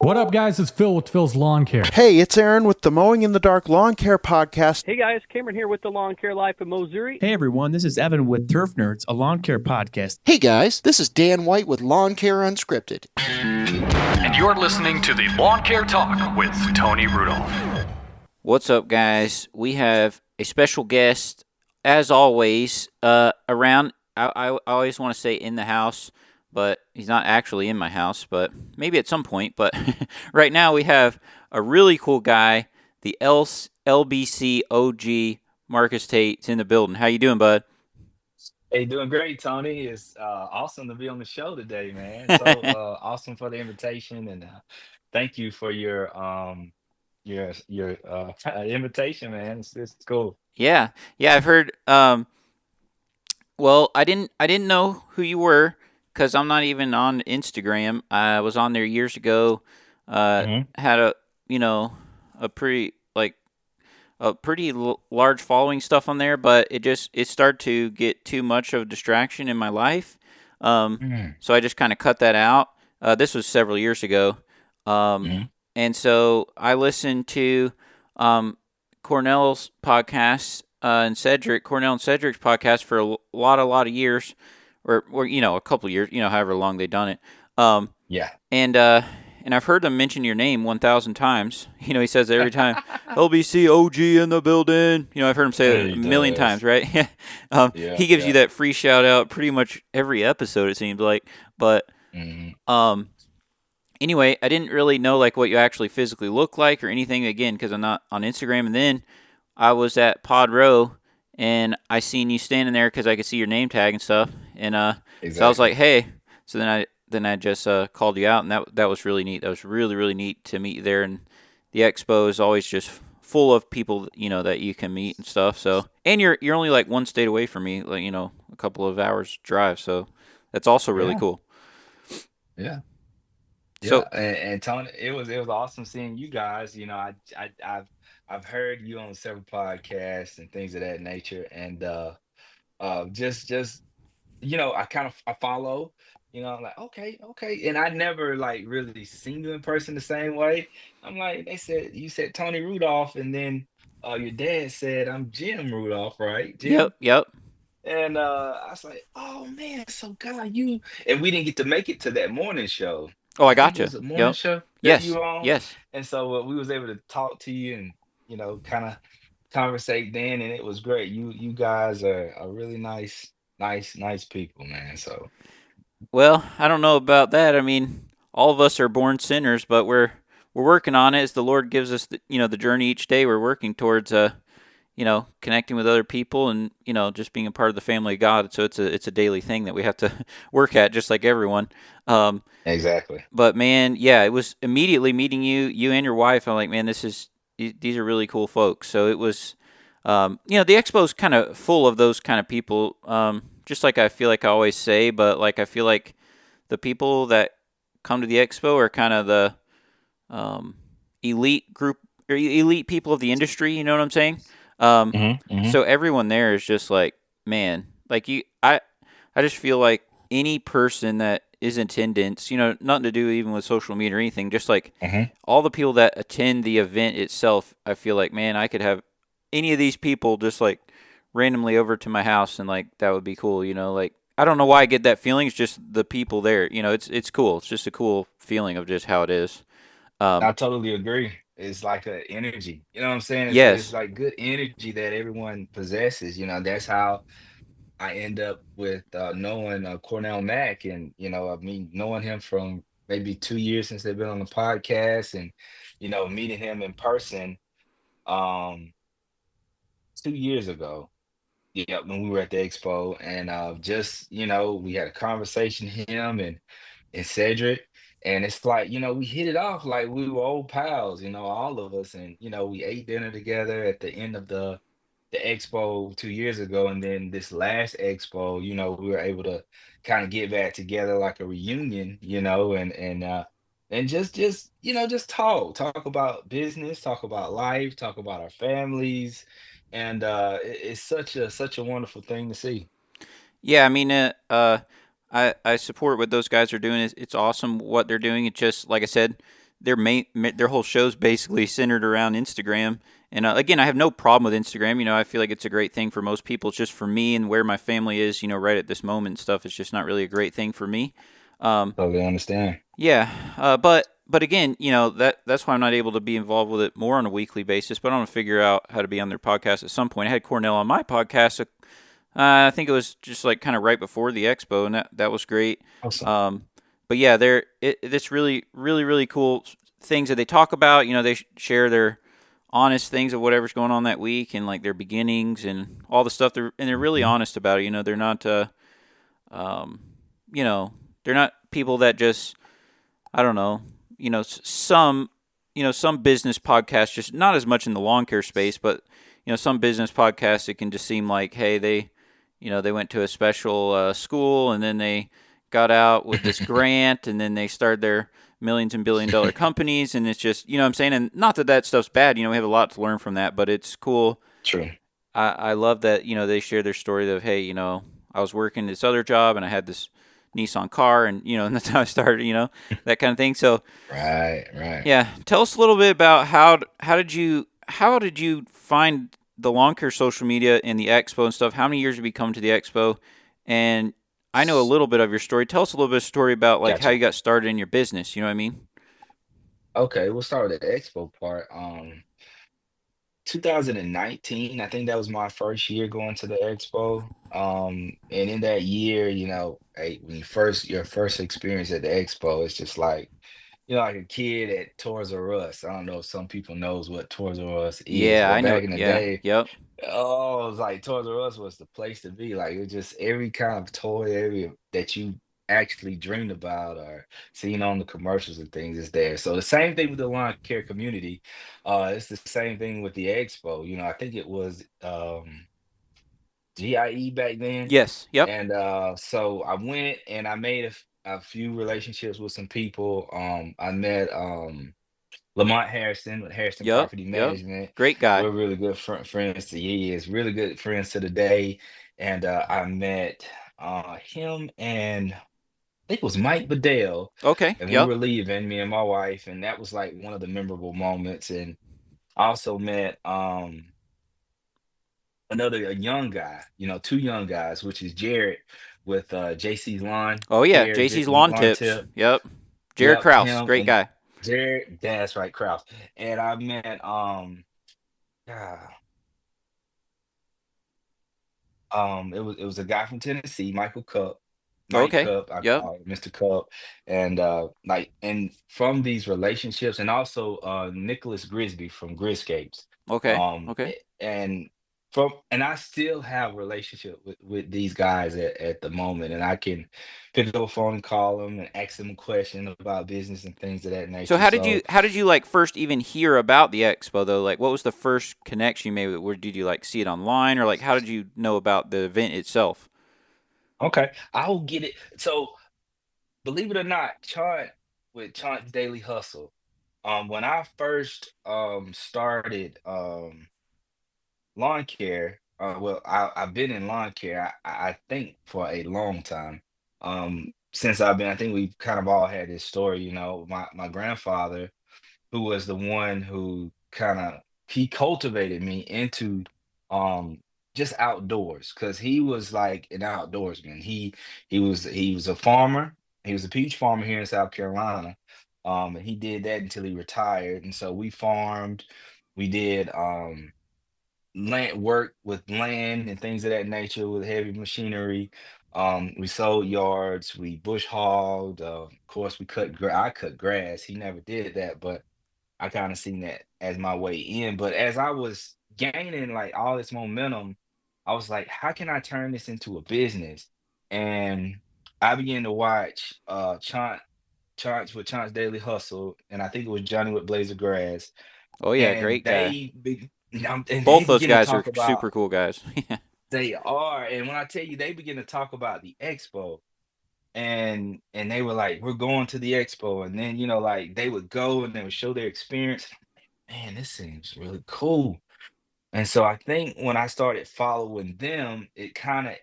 What up, guys? It's Phil with Phil's Lawn Care. Hey, it's Aaron with the Mowing in the Dark Lawn Care Podcast. Hey guys, Cameron here with the Lawn Care Life in Missouri. Hey everyone, this is Evan with Turf Nerds, a lawn care podcast. Hey guys, this is Dan White with Lawn Care Unscripted. And you're listening to the Lawn Care Talk with Tony Rudolph. What's up, guys? We have a special guest, as always, around. I always want to say in the house, but he's not actually in my house, but maybe at some point. But right now we have a really cool guy, the LBC OG, Marcus Tate. It's in the building. How you doing, bud? Hey, doing great, Tony. It's awesome to be on the show today, man. So awesome for the invitation, and thank you for your invitation, man. It's cool. Yeah, I've heard. Well, I didn't know who you were because I'm not even on Instagram. I was on there years ago. Had a pretty large following stuff on there, but it started to get too much of a distraction in my life. So I just kind of cut that out. This was several years ago. And so I listened to Cornell's podcast and Cornell and Cedric's podcast for a lot of years, or a couple of years, however long they've done it. And I've heard them mention your name 1,000 times. He says it every time. LBC OG in the building. I've heard him say it a million times, right? He gives you that free shout out pretty much every episode, it seems like. But anyway, I didn't really know what you actually physically look like or anything, again, because I'm not on Instagram. And then I was at Pod Row, and I seen you standing there because I could see your name tag and stuff. And so I was like, hey. So then I just called you out, and that was really neat. That was really, really neat to meet you there. And the expo is always just full of people, that you can meet and stuff. So, and you're only one state away from me, a couple of hours drive. So that's also really cool. Yeah. So, and Tony, it was awesome seeing you guys. I've heard you on several podcasts and things of that nature, and I follow. I'm like, okay, and I never really seen you in person the same way. I'm like, you said Tony Rudolph, and then your dad said I'm Jim Rudolph, right? Jim? Yep. And I was like, oh man, so God, you, and we didn't get to make it to that morning show. Oh, I got you. Was it morning show? Yes. You were on? Yes. And so we was able to talk to you and kind of conversate then, and it was great. You guys are really nice people, man. So. Well, I don't know about that. I mean, all of us are born sinners, but we're working on it as the Lord gives us the journey each day. We're working towards connecting with other people and just being a part of the family of God. So it's a daily thing that we have to work at, just like everyone. Exactly. But man, yeah, it was immediately meeting you and your wife. I'm like, man, these are really cool folks. So it was, the expo's kind of full of those kind of people. Just like I feel like I always say, but I feel like the people that come to the expo are kind of the elite group or elite people of the industry. You know what I'm saying? So everyone there is just man, I just feel like any person that is in attendance, nothing to do even with social media or anything, just all the people that attend the event itself, I feel like, man, I could have any of these people just randomly over to my house, and that would be cool. I don't know why I get that feeling. It's just the people there. It's cool. It's just a cool feeling of just how it is. I totally agree. It's like an energy. You know what I'm saying? Yes. It's good energy that everyone possesses. That's how I end up with knowing Cornell Mack, and knowing him from maybe 2 years since they've been on the podcast, and meeting him in person 2 years ago. Yeah, when we were at the expo, and we had a conversation, him and Cedric, and it's we hit it off like we were old pals, all of us, and we ate dinner together at the end of the expo 2 years ago, and then this last expo, we were able to kind of get back together like a reunion, and just talk about business, talk about life, talk about our families. And it's such a wonderful thing to see. Yeah, I mean, I support what those guys are doing. It's awesome what they're doing. It's just, like I said, their whole show's basically centered around Instagram. And again, I have no problem with Instagram. You know, I feel like it's a great thing for most people. It's just for me and where my family is, you know, right at this moment and stuff. It's just not really a great thing for me. Totally understand. Yeah, but again, you know, that's why I'm not able to be involved with it more on a weekly basis. But I'm gonna figure out how to be on their podcast at some point. I had Cornell on my podcast. I think it was just like kind of right before the expo, and that was great. Awesome. But yeah, it's really, really, really cool things that they talk about. You know, they share their honest things of whatever's going on that week and like their beginnings and all the stuff. They're really honest about it. You know, they're not, you know, they're not people that just, I don't know, you know, some business podcasts, just not as much in the lawn care space, but you know, some business podcasts, it can just seem like, hey, they went to a special school and then they got out with this grant and then they started their millions and billion-dollar companies, and it's just, you know what I'm saying? And not that stuff's bad, you know, we have a lot to learn from that, but it's cool. True. I love that, you know, they share their story of, hey, you know, I was working this other job and I had this Nissan car, and you know, and that's how I started, you know, that kind of thing. So Right. yeah, tell us a little bit about how did you find the lawn care social media and the expo and stuff? How many years have you come to the expo? And I know a little bit of your story. Tell us a little bit of story about like how Gotcha. you got started in your business. You know what I mean? Okay, we'll start with the expo part. 2019, I think that was my first year going to the expo. And in that year, you know, hey, when your first experience at the expo, it's just like, you know, like a kid at Toys R Us. I don't know if some people knows what Toys R Us is, Yeah, but I know. back in the Yeah, day, yep. oh, it was like Toys R Us was the place to be. Like it was just every kind of toy area that you actually dreamed about or seen on the commercials and things is there. So the same thing with the lawn care community. It's the same thing with the expo. You know, I think it was GIE back then. Yes, yep. And so I went and I made a few relationships with some people. I met Lamont Harrison with Harrison Yep, Property yep. Management. Great guy. We're really good friends. He is really good friends to the day. And I met him and I think it was Mike Bedell, Okay, and we yep. were leaving, me and my wife, and that was like one of the memorable moments. And I also met a young guy, you know, two young guys, which is Jared with JC's Lawn Oh yeah, Care, JC's Lawn Lawn Tips. Tip. Yep. Jared Yep, Kraus, him great and guy. Jared, that's right, Kraus. And I met ah, it was a guy from Tennessee, Mike Okay, Cup, I yep. call it Mr. Cup. And like and from these relationships, and also Nicholas Grisby from Griscapes. Okay, okay. And and I still have a relationship with these guys at the moment, and I can pick up a phone and call them and ask them a question about business and things of that So nature. So how did you like first even hear about the expo though? Like what was the first connection you made with it? Where did you like see it online, or like how did you know about the event itself? okay, I'll get it. So believe it or not, Chaunt's Daily Hustle. When I first started lawn care, well, I've been in lawn care, I think for a long time. Since I think we've kind of all had this story, you know, my grandfather, who was the one who kind of he cultivated me into um just outdoors because he was like an outdoorsman. He was a farmer. He was a peach farmer here in South Carolina. And he did that until he retired. And so we farmed, we did land work with land and things of that nature with heavy machinery. We sold yards, we bush hogged. Of course, I cut grass. He never did that, but I kind of seen that as my way in. But as I was gaining like all this momentum, I was like, how can I turn this into a business? And I began to watch Chaunt's Daily Hustle, and I think it was Johnny with Blaze of Grass, Oh yeah, and great guy. and they Both those begin to guys are talk about super cool guys. they are, and when I tell you, they begin to talk about the expo, and they were like, we're going to the expo, and then like they would go and they would show their experience. Man, this seems really cool. And so I think when I started following them, it kind of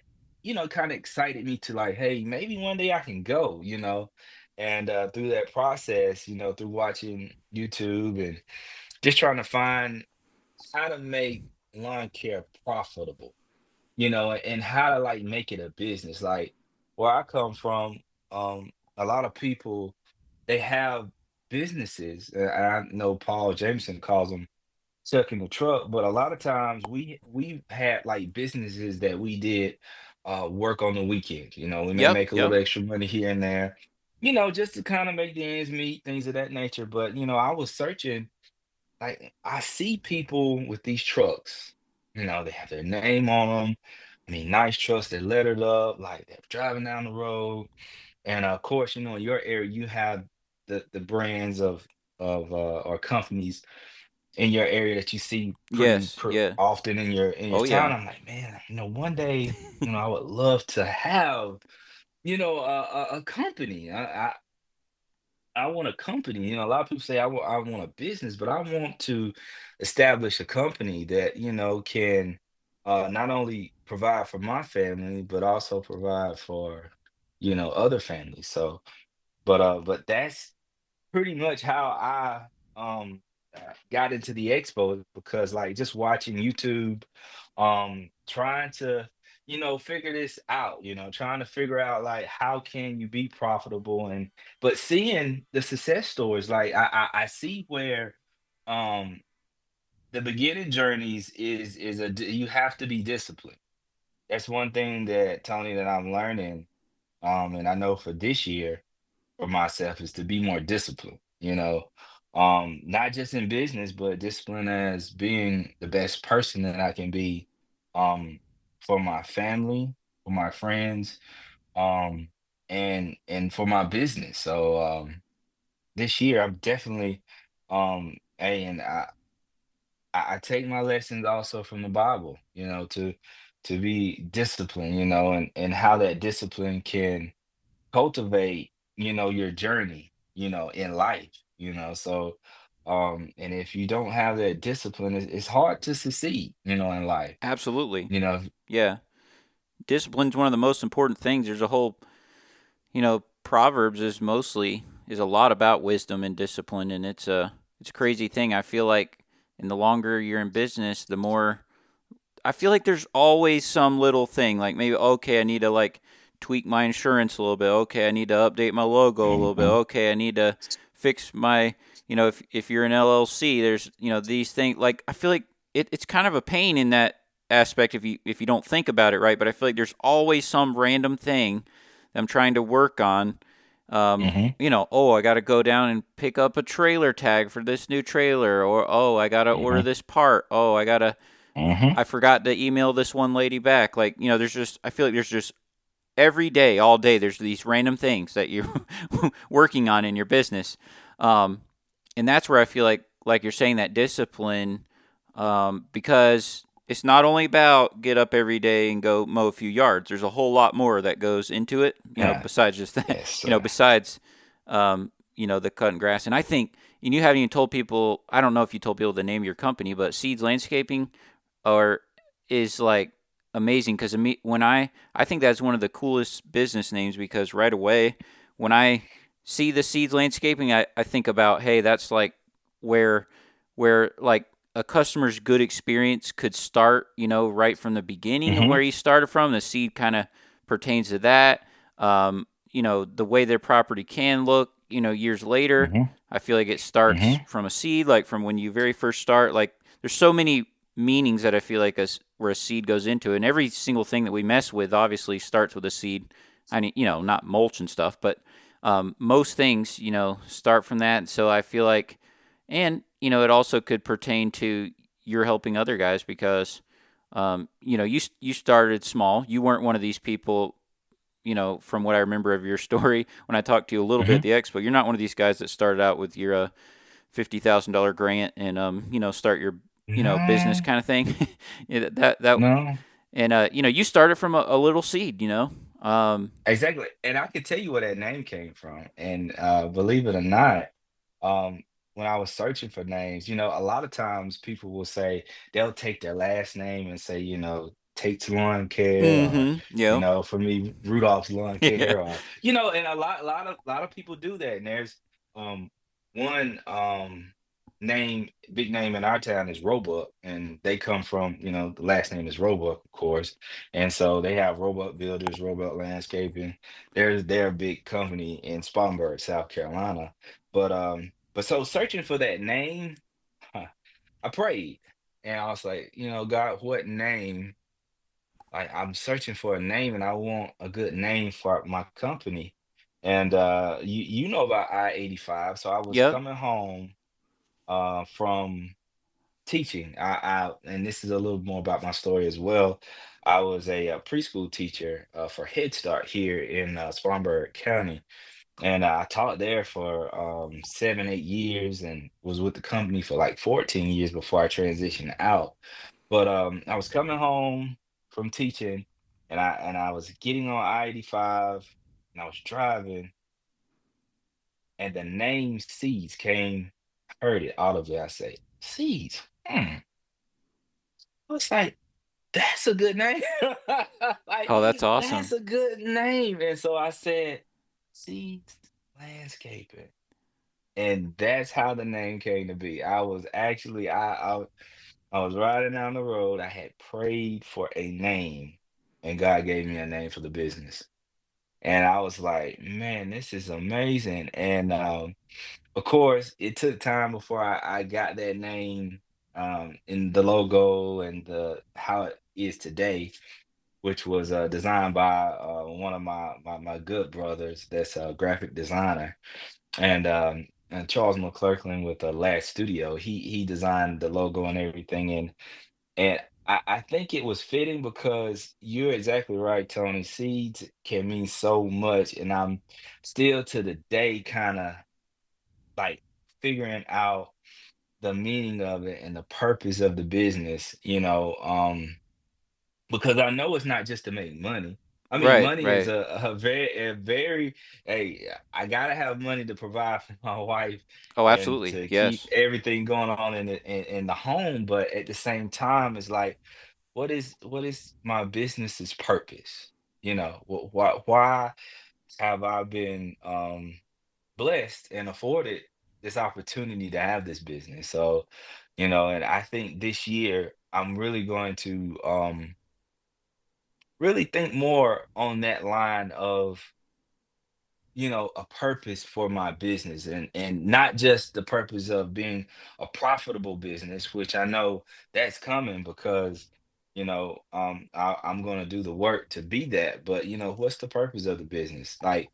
excited me to like, hey, maybe one day I can go. And through that process, through watching YouTube and just trying to find how to make lawn care profitable, and how to like make it a business. Like where I come from, a lot of people they have businesses. And I know Paul Jameson calls them stuck in the truck, but a lot of times we had like businesses that we did work on the weekend. We may Yep, make a yep. little extra money here and there, just to kind of make the ends meet, things of that nature. But I was searching, like I see people with these trucks, they have their name on them. I mean, nice trucks, they're lettered up, like they're driving down the road. And of course, in your area, you have the brands of or companies in your area that you see pretty Yes, yeah. often in your Oh town. yeah. I'm like, man, one day, I would love to have, a company. I want a company. A lot of people say I want a business, but I want to establish a company that, can not only provide for my family, but also provide for, other families. So, but that's pretty much how I got into the expo, because like just watching YouTube, trying to figure this out, trying to figure out like how can you be profitable, and but seeing the success stories, like I see where um the beginning journeys you have to be disciplined. That's one thing that Tony that I'm learning, and I know for this year for myself is to be more disciplined, not just in business, but discipline as being the best person that I can be, um, for my family, for my friends, um, and for my business. So this year I'm definitely, and I take my lessons also from the Bible, to be disciplined, and how that discipline can cultivate, your journey, in life, so and if you don't have that discipline, it's hard to succeed, in life, Absolutely. you know Yeah. Discipline's one of the most important things. There's a whole, Proverbs is a lot about wisdom and discipline, and it's a crazy thing. I feel like, and the longer you're in business, the more I feel like there's always some little thing, like maybe okay, I need to like tweak my insurance a little bit. Okay, I need to update my logo a little bit. Mhm. Okay, I need to fix my, if you're an LLC, there's these things. Like I feel like it's kind of a pain in that aspect if you don't think about it right. But I feel like there's always some random thing that I'm trying to work on. Mhm. Oh, I got to go down and pick up a trailer tag for this new trailer, or oh, I got to order Mhm. this part. Oh, Mhm. I forgot to email this one lady back. Like, I feel like there's just every day, all day, there's these random things that you're working on in your business. Um, and that's where I feel like you're saying that discipline, because it's not only about get up every day and go mow a few yards. There's a whole lot more that goes into it, Yeah. besides just that, Yes, sir. besides, the cutting grass. And I think, and you haven't even told people, I don't know if you told people the name of your company, but Seeds Landscaping or is like amazing because when I think that's one of the coolest business names because right away when I see the Seeds Landscaping, I think about, hey, that's like where like a customer's good experience could start, right from the beginning of Mhm. where he started from. The seed kind of pertains to that. The way their property can look, years later. Mhm. I feel like it starts Mhm. from a seed, like from when you very first start. Like there's so many meanings that I feel like where a seed goes into, and every single thing that we mess with obviously starts with a seed. I mean, not mulch and stuff, but most things, start from that. And so I feel like, and it also could pertain to you're helping other guys because, you started small. You weren't one of these people. From what I remember of your story when I talked to you a little bit at Mhm. the expo, you're not one of these guys that started out with your $50,000 grant and start your business No, kind of thing. That no. and you started from a little seed. Exactly. And I can tell you where that name came from. And believe it or not, when I was searching for names, a lot of times people will say they'll take their last name and say, Tate's Lawn Care, or Mm-hmm. Yep. for me, Rudolph's Lawn Yeah. Care, or and a lot of people do that. And there's um one big name in our town is Roebuck, and they come from the last name is Roebuck, of course, and so they have Roebuck Builders, Roebuck Landscaping. They're a big company in Spartanburg, South Carolina. But so searching for that name, I prayed, and I was like, God, what name? Like, I'm searching for a name, and I want a good name for my company. And you know about I-85, so I was Yep. coming home from teaching. And this is a little more about my story as well. I was a preschool teacher for Head Start here in Spartanburg County, and I taught there for 7, 8 years, and was with the company for like 14 years before I transitioned out. But I was coming home from teaching, and I was getting on I-85, and I was driving, and the name Seeds came. I heard it audibly. I say, Seeds. I was like, that's a good name. Like, Oh, that's awesome. that's a good name. And so I said, Seeds Landscaping. And that's how the name came to be. I was actually I was riding down the road. I had prayed for a name, and God gave me a name for the business. And I was like, man, this is amazing. And of course, it took time before I got that name in the logo and the how it is today, which was designed by one of my good brothers that's a graphic designer. And Charles McClurkin with the Last Studio, he designed the logo and everything. And I think it was fitting because you're exactly right, Tony. Seeds can mean so much, and I'm still to the day kind of like figuring out the meaning of it and the purpose of the business, because I know it's not just to make money. I mean, Right. money is Right. a very, hey, I gotta have money to provide for my wife Oh, and absolutely. to keep Yes. everything going on in the home. But at the same time, it's like, what is my business's purpose? Why have I been blessed and afforded this opportunity to have this business? So, and I think this year I'm really going to really think more on that line of a purpose for my business, and not just the purpose of being a profitable business, which I know that's coming because I'm going to do the work to be that. But what's the purpose of the business? Like,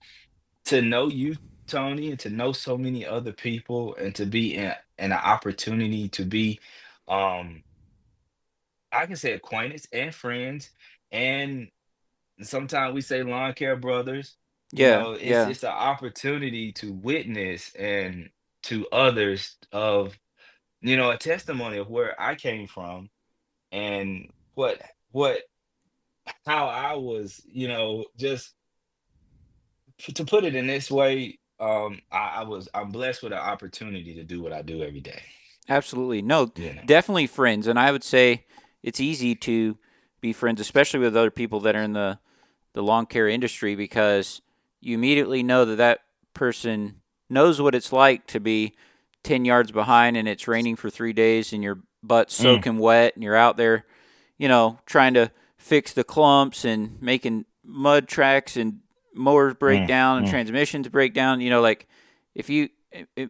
to know you, Tony, and to know so many other people, and to be in an opportunity to be um I can say acquaintance and friends, and sometimes we say lawn care brothers. Yeah. It's Yeah. it's an opportunity to witness and to others of a testimony of where I came from, and what how I was, just to put it in this way. I'm blessed with an opportunity to do what I do every day. Absolutely. No, You know. definitely friends. And I would say it's easy to be friends, especially with other people that are in the lawn care industry, because you immediately know that that person knows what it's like to be 10 yards behind and it's raining for 3 days and your butt's Mm, soaking wet and you're out there, trying to fix the clumps and making mud tracks and mowers break mm, down and mm, transmissions break down. Like if you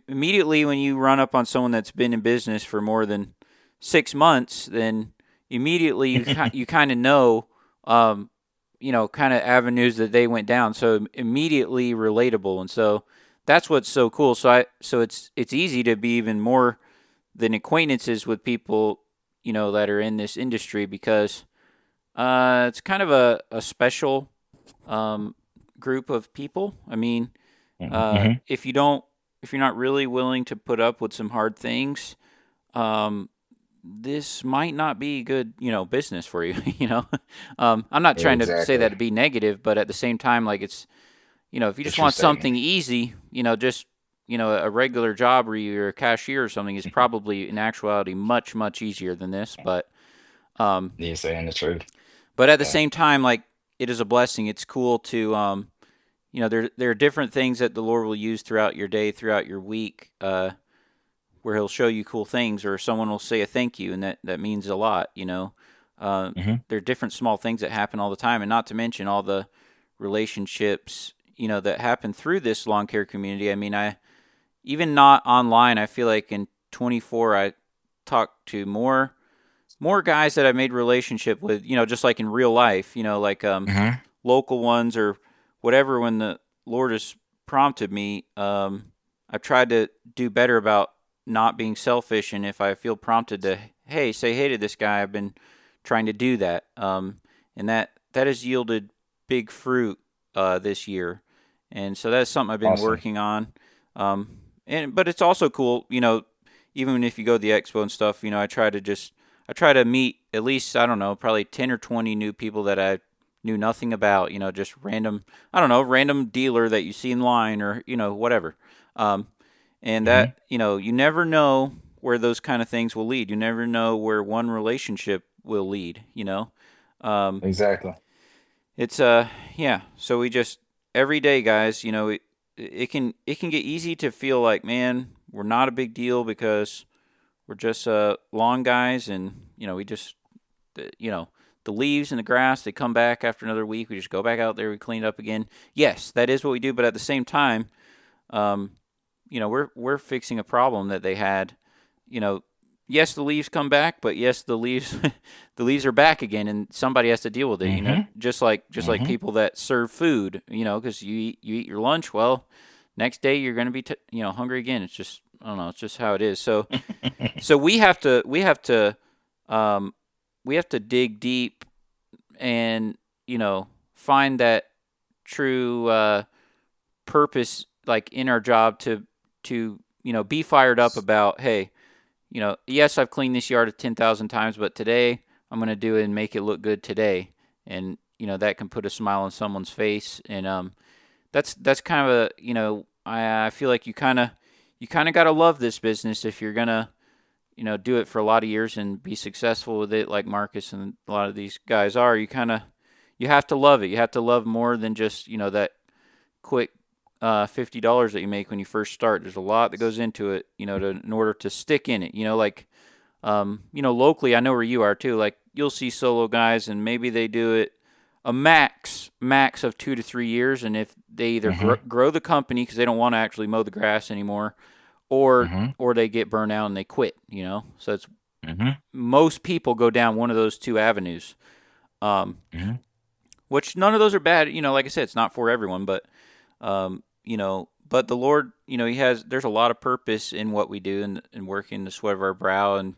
immediately when you run up on someone that's been in business for more than 6 months, then immediately you kind of know, kind of avenues that they went down. So immediately relatable, and so that's what's so cool. So it's easy to be even more than acquaintances with people, that are in this industry, because it's kind of a special um, group of people. I mean, mm, mhm. if you're not really willing to put up with some hard things, um, this might not be good, business for you. I'm not trying to say that Exactly. to be negative, but at the same time, like it's, if you The just true want statement. something easy, just, a regular job where you're a cashier or something is probably in actuality much, much easier than this. But, um, You're saying the truth. But at the same time, like, it is a blessing. It's cool to, there are different things that the Lord will use throughout your day, throughout your week, where He'll show you cool things, or someone will say a thank you, and that means a lot. There are different small things that happen all the time, and not to mention all the relationships, that happen through this lawn care community. I mean, even not online, I feel like in 24, I talked to more guys that I made relationship with, just like in real life, like local ones or whatever. When the Lord has prompted me, I've tried to do better about not being selfish, and if I feel prompted to, say hey to this guy, I've been trying to do that, and that has yielded big fruit this year, and so that's something I've been working on. But it's also cool, even if you go to the expo and stuff, I try to meet at least, I don't know, probably 10 or 20 new people that I knew nothing about, just random dealer that you see in line, or, whatever. And that, you never know where those kind of things will lead. You never know where one relationship will lead, Exactly. It's, so we just, every day, guys, it can get easy to feel like, man, we're not a big deal because we're just lawn guys, and we just, the leaves and the grass, they come back after another week. We just go back out there, we clean it up again. Yes, that is what we do, but at the same time, we're fixing a problem that they had. Yes, the leaves come back, but yes, the leaves the leaves are back again, and somebody has to deal with it. Just like people that serve food, because you eat your lunch. Well, next day you're going to be hungry again. It's just, I don't know. It's just how it is. So we have to dig deep and find that true purpose, like in our job, to be fired up about, hey, yes, I've cleaned this yard 10,000 times, but today I'm going to do it and make it look good today, and that can put a smile on someone's face, and that's kind of I feel like you kind of got to love this business if you're gonna do it for a lot of years and be successful with it, like Marcus and a lot of these guys are. You have to love it. You have to love more than just that quick $50 that you make when you first start. There's a lot that goes into it, in order to stick in it. Locally, I know where you are too. Like, you'll see solo guys, and maybe they do it a max of 2 to 3 years, and if they either grow the company because they don't want to actually mow the grass anymore, or they get burnt out and they quit. So it's most people go down one of those two avenues, which none of those are bad. Like I said, it's not for everyone, but but the Lord, there's a lot of purpose in what we do, and working the sweat of our brow. And,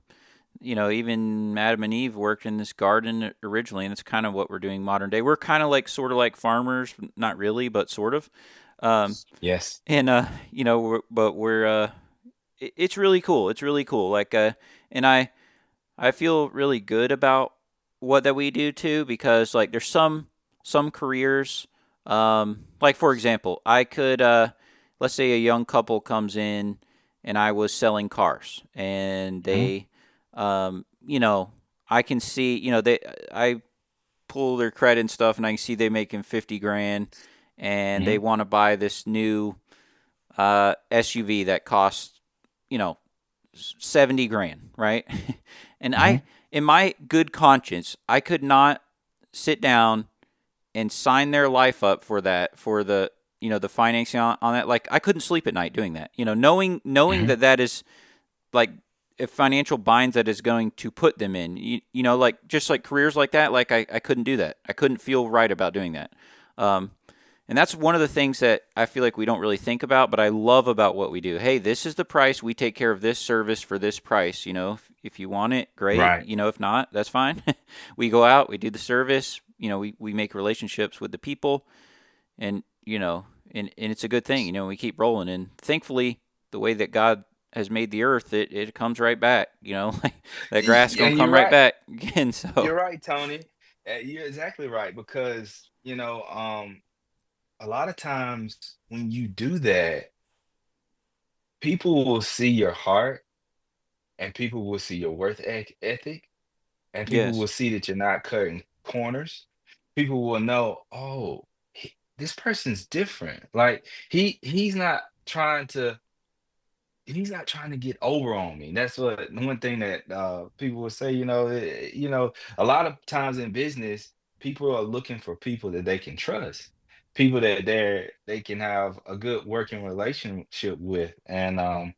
even Adam and Eve worked in this garden originally, and it's kind of what we're doing modern day. We're kind of sort of like farmers, not really, but sort of. Yes. And, it's really cool. It's really cool. And I feel really good about what that we do too, because there's some careers, like, for example, I could, let's say a young couple comes in and I was selling cars, and they, I can see, I pull their credit and stuff, and I can see they making 50 grand, and they want to buy this new SUV that costs, 70 grand, right? And I, in my good conscience, I could not sit down and sign their life up for that, for the, the financing on that. Like, I couldn't sleep at night doing that, knowing that is like a financial bind that is going to put them in, just like careers like that. Like, I couldn't do that. I couldn't feel right about doing that. And that's one of the things that I feel like we don't really think about, but I love about what we do. Hey, this is the price. We take care of this service for this price. If you want it, great. Right. If not, that's fine. We go out, we do the service. We make relationships with the people, and and it's a good thing. We keep rolling, and thankfully, the way that God has made the earth, it comes right back. Like, that grass gonna come right back again. So you're right, Tony. You're exactly right, because a lot of times when you do that, people will see your heart, and people will see your worth ethic, and people will see that you're not corners. People will know, oh, this person's different. Like he's not trying to get over on me. That's what one thing that people will say. A lot of times in business, people are looking for people that they can trust, people that they can have a good working relationship with, and a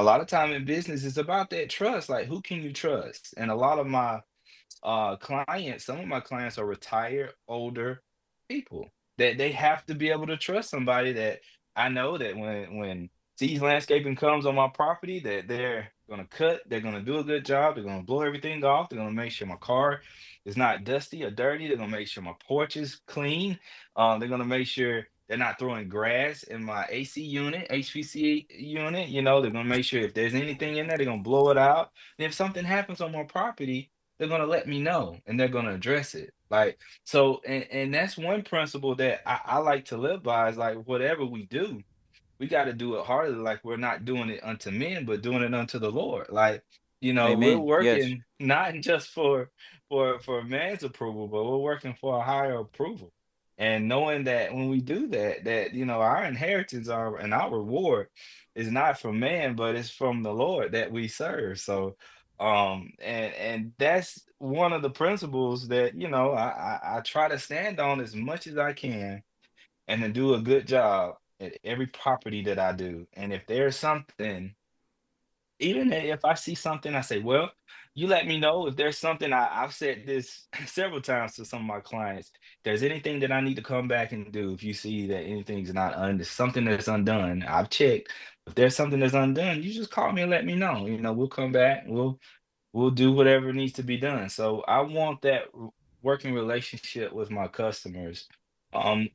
lot of time in business, it's about that trust. Like, who can you trust? And a lot of my clients, some of my clients are retired, older people that they have to be able to trust somebody that I know that when Seas Landscaping comes on my property, that they're gonna cut, they're gonna do a good job, they're gonna blow everything off, they're gonna make sure my car is not dusty or dirty, they're gonna make sure my porch is clean, they're gonna make sure they're not throwing grass in my AC unit, HVAC unit. They're gonna make sure if there's anything in there, they're gonna blow it out. And if something happens on my property, they're gonna let me know and they're gonna address it. Like, so, and that's one principle that I like to live by, is like, whatever we do, we got to do it heartily. Like, we're not doing it unto men, but doing it unto the Lord. Like, we're Amen. Yes. working not just for man's approval, but we're working for a higher approval. And knowing that when we do that, our inheritance, and our reward is not from man, but it's from the Lord that we serve. So, and that's one of the principles that I try to stand on as much as I can, and to do a good job at every property that I do. And if there's something, even if I see something, I say, well, you let me know. If there's something, I've said this several times to some of my clients, if there's anything that I need to come back and do, if you see that anything's not something that's undone, I've checked. If there's something that's undone, you just call me and let me know. We'll come back. We'll do whatever needs to be done. So I want that working relationship with my customers. And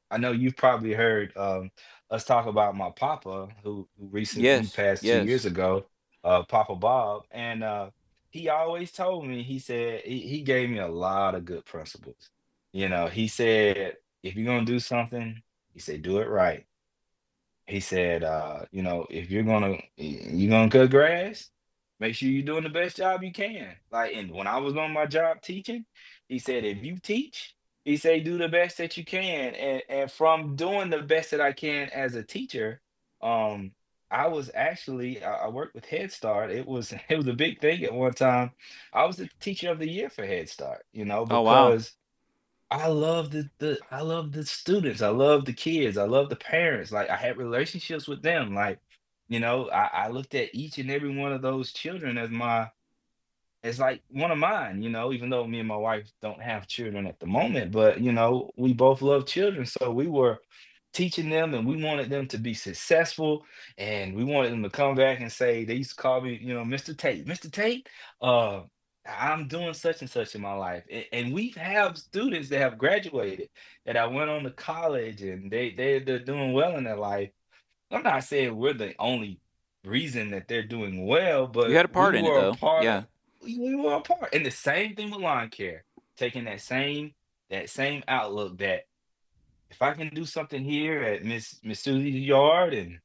I know you've probably heard us talk about my papa, who recently Yes. passed 2 years Yes. ago, Papa Bob, and he always told me. He said he gave me a lot of good principles. He said, if you're gonna do something, he said, do it right. He said, if you're gonna cut grass, make sure you're doing the best job you can. Like, and when I was on my job teaching, he said, if you teach, he said, do the best that you can. And from doing the best that I can as a teacher, um, I worked with Head Start. It was a big thing at one time. I was the teacher of the year for Head Start, Oh wow. because I love I love the students. I love the kids. I love the parents. Like, I had relationships with them. Like, I looked at each and every one of those children as like one of mine, even though me and my wife don't have children at the moment, but we both love children. So we were teaching them, and we wanted them to be successful, and we wanted them to come back and say, they used to call me, Mr. Tate. Mr. Tate, uh, I'm doing such and such in my life. And we have students that have graduated, that I went on to college, and they're doing well in their life. I'm not saying we're the only reason that they're doing well, You but had a part in it though. Yeah. we were a part. And the same thing with lawn care, taking that same outlook, that if I can do something here at Miss Susie's yard, and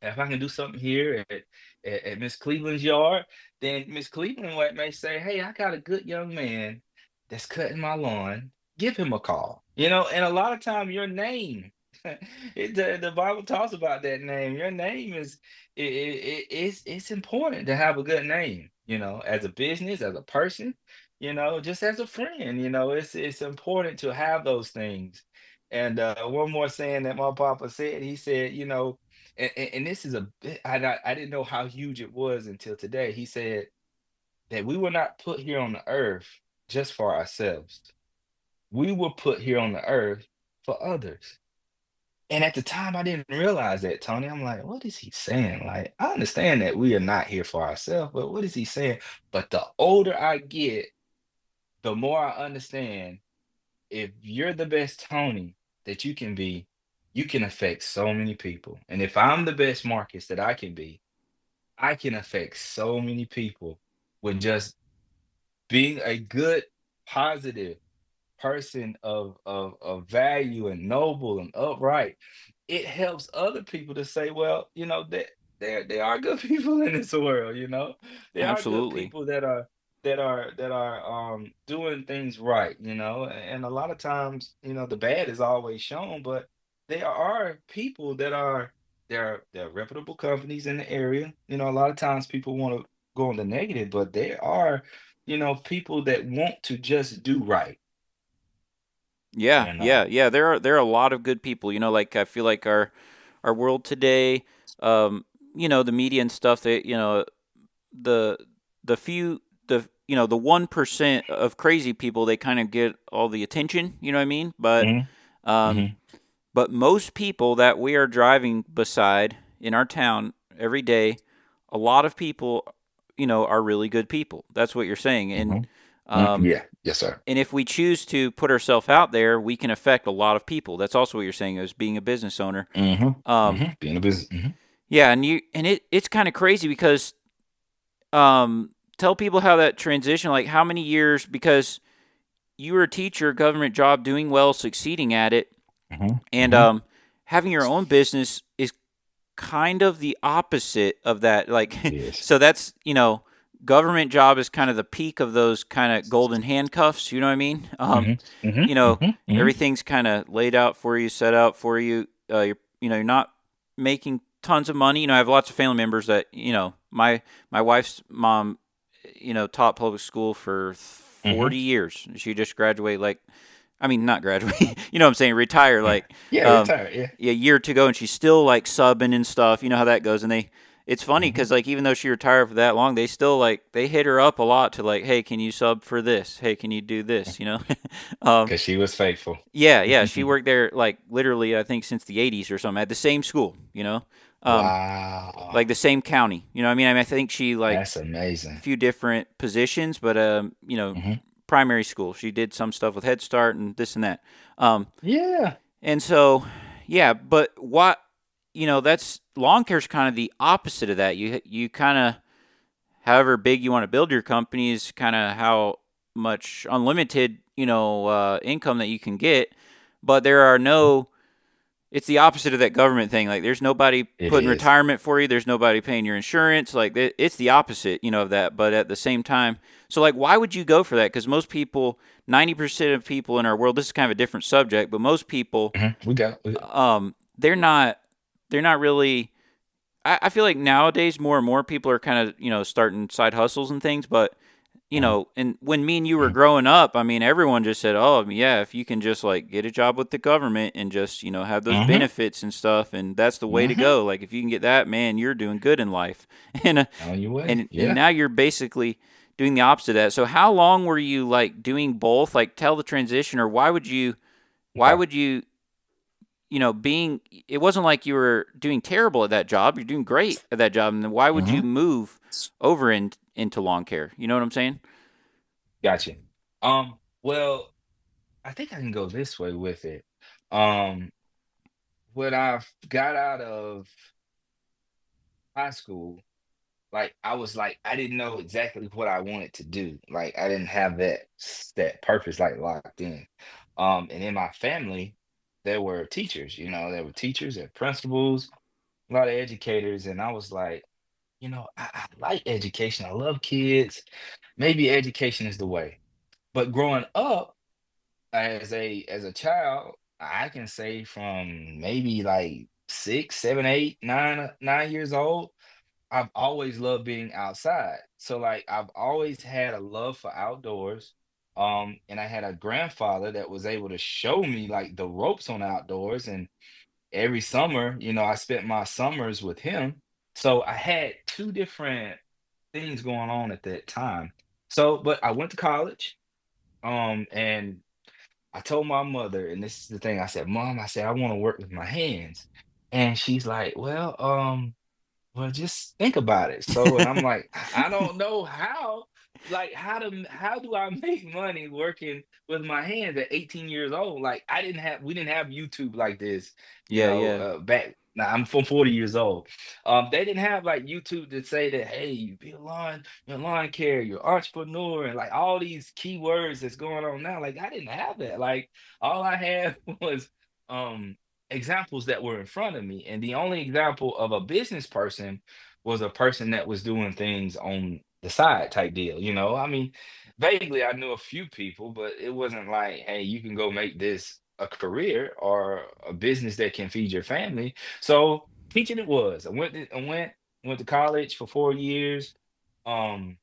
if I can do something here at Miss Cleveland's yard, then Miss Cleveland may say, hey, I got a good young man that's cutting my lawn. Give him a call. And a lot of time, your name, the Bible talks about that name. Your name it's important to have a good name, as a business, as a person, just as a friend. It's important to have those things. And one more saying that my papa said, he said, and this is I didn't know how huge it was until today. He said that we were not put here on the earth just for ourselves. We were put here on the earth for others. And at the time, I didn't realize that, Tony. I'm like, what is he saying? Like, I understand that we are not here for ourselves, but what is he saying? But the older I get, the more I understand, if you're the best Tony that you can be, you can affect so many people. And if I'm the best Marcus that I can be, I can affect so many people with just being a good, positive person of value, and noble and upright. It helps other people to say, well, that there are good people in this world. There are good Absolutely. people that are that are doing things right, and a lot of times, the bad is always shown, but there are people that are they're reputable companies in the area. A lot of times people want to go on the negative, but there are, people that want to just do right, Yeah, you know. yeah, yeah. There are a lot of good people. Like I feel like our world today, the media and stuff. That the the few the 1% of crazy people, they kind of get all the attention. You know what I mean? But Hmm. um, Hmm. but most people that we are driving beside in our town every day, a lot of people, are really good people. That's what you're saying, Hmm. um, Yeah, yes, sir. and if we choose to put ourselves out there, we can affect a lot of people. That's also what you're saying as being a business owner. Hmm. Um, Hmm. Being a business. Hmm. yeah, it's kind of crazy because tell people how that transition, like how many years, because you were a teacher, government job, doing well, succeeding at it, Hmm. and Hmm. having your own business is kind of the opposite of that. Like, Yes. so that's government job is kind of the peak of those kind of golden handcuffs. You know what I mean? Hmm. Hmm. You know, Hmm. Hmm. everything's kind of laid out for you, set out for you. You're not making tons of money. I have lots of family members that my wife's mom, taught public school for Hmm. 40 years. She just graduated, like, I mean, not graduate. You know what I'm saying? Retire, like, Yeah, um, retire. Yeah. yeah, a year to go, and she's still like subbing and stuff. You know how that goes. And it's funny Hmm. because like even though she retired for that long, they still like they hit her up a lot to like, hey, can you sub for this? Hey, can you do this? um, Because she was faithful. yeah, yeah, she worked there like literally, I think since the '80s or something at the same school. Um, Wow. like the same county. You know what I mean? I think she like That's amazing. few different positions, but Hmm. primary school. She did some stuff with Head Start and this and that. Um, Yeah. and so, yeah, but what that's lawn care's kind of the opposite of that. You kind of, however big you want to build your company is kind of how much unlimited income that you can get, but there are no. It's the opposite of that government thing. Like, there's nobody It putting is. retirement for you. There's nobody paying your insurance. Like, it's the opposite, of that. But at the same time, so like, why would you go for that? Because most people, 90% of people in our world, this is kind of a different subject, but most people, We got. they're not really. I feel like nowadays more and more people are kind of starting side hustles and things, but Mhm. and when me and you were Mhm. growing up, I mean, everyone just said, "Oh, yeah, if you can just like get a job with the government and just have those Mhm. benefits and stuff, and that's the way to Mhm. go. Like, if you can get that, man, you're doing good in life." and uh, On your way. and Yeah. now you're basically doing the opposite of that. So how long were you like doing both? Like, tell the transition, or why Okay. would you being, it wasn't like you were doing terrible at that job. You're doing great at that job, and then why would you Mhm. move over into lawn care? You know what I'm saying? Gotcha. Well, I think I can go this way with it. Um, when I got out of high school, like I was like I didn't know exactly what I wanted to do. Like I didn't have that purpose like locked in. And in my family, there were teachers. There were teachers and principals, a lot of educators, and I was like, I like education. I love kids. Maybe education is the way. But growing up as a child, I can say from maybe like 6, 7, 8, 9 years old, I've always loved being outside. So like I've always had a love for outdoors. And I had a grandfather that was able to show me like the ropes on outdoors. And every summer, I spent my summers with him. So I had two different things going on at that time. So, but I went to college, and I told my mother, and this is the thing, I said, Mom, I said, I want to work with my hands. And she's like, well, just think about it. So, and I'm like, I don't know how, like, how do I make money working with my hands at 18 years old? Like, we didn't have YouTube like this, Yeah, yeah. back. Now I'm from 40 years old. They didn't have like YouTube to say that, hey, you be a lawn care, you're entrepreneur, and like all these keywords that's going on now. Like, I didn't have that. Like, all I had was um examples that were in front of me. And the only example of a business person was a person that was doing things on the side type deal, you know. I mean, vaguely I knew a few people, but it wasn't like, hey, you can go make this a career or a business that can feed your family. So teaching it was. I went to college for 4 years. Um,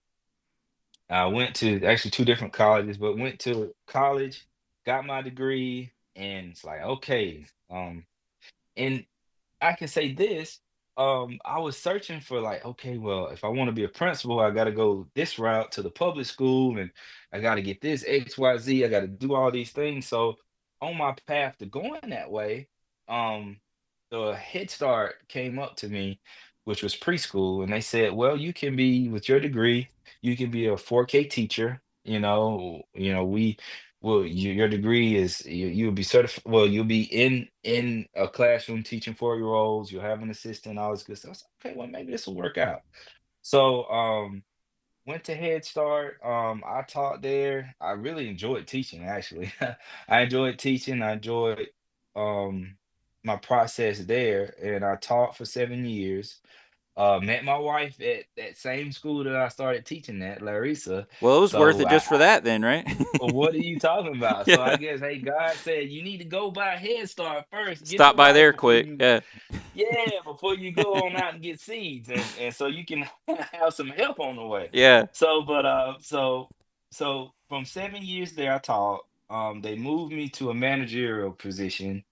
I went to actually two different colleges, but went to college, got my degree, and it's like, okay, and I can say this. I was searching for like, okay, well, if I want to be a principal, I got to go this route to the public school, and I got to get this X, Y, Z. I got to do all these things. So on my path to going that way, um, the Head Start came up to me, which was preschool, and they said, well, you can be with your degree, you can be a 4K teacher. We well, your degree is you'll be certified. Well, you'll be in a classroom teaching 4-year-olds. You'll have an assistant, all this good stuff. I was like, okay, well, maybe this will work out. So, went to Head Start. I taught there. I really enjoyed teaching, actually. I enjoyed teaching. I enjoyed um my process there, and I taught for 7 years. Met my wife at that same school that I started teaching at, Larissa. Well, it was worth So it just for that, then, right? well, what are you talking about? So I Yeah. guess, hey, God said you need to go by Head Start first, get Stop your by wife there before quick. you, Yeah. yeah, before you go on out and get seeds, and so you can have some help on the way. Yeah. So, so from 7 years there, I taught. They moved me to a managerial position,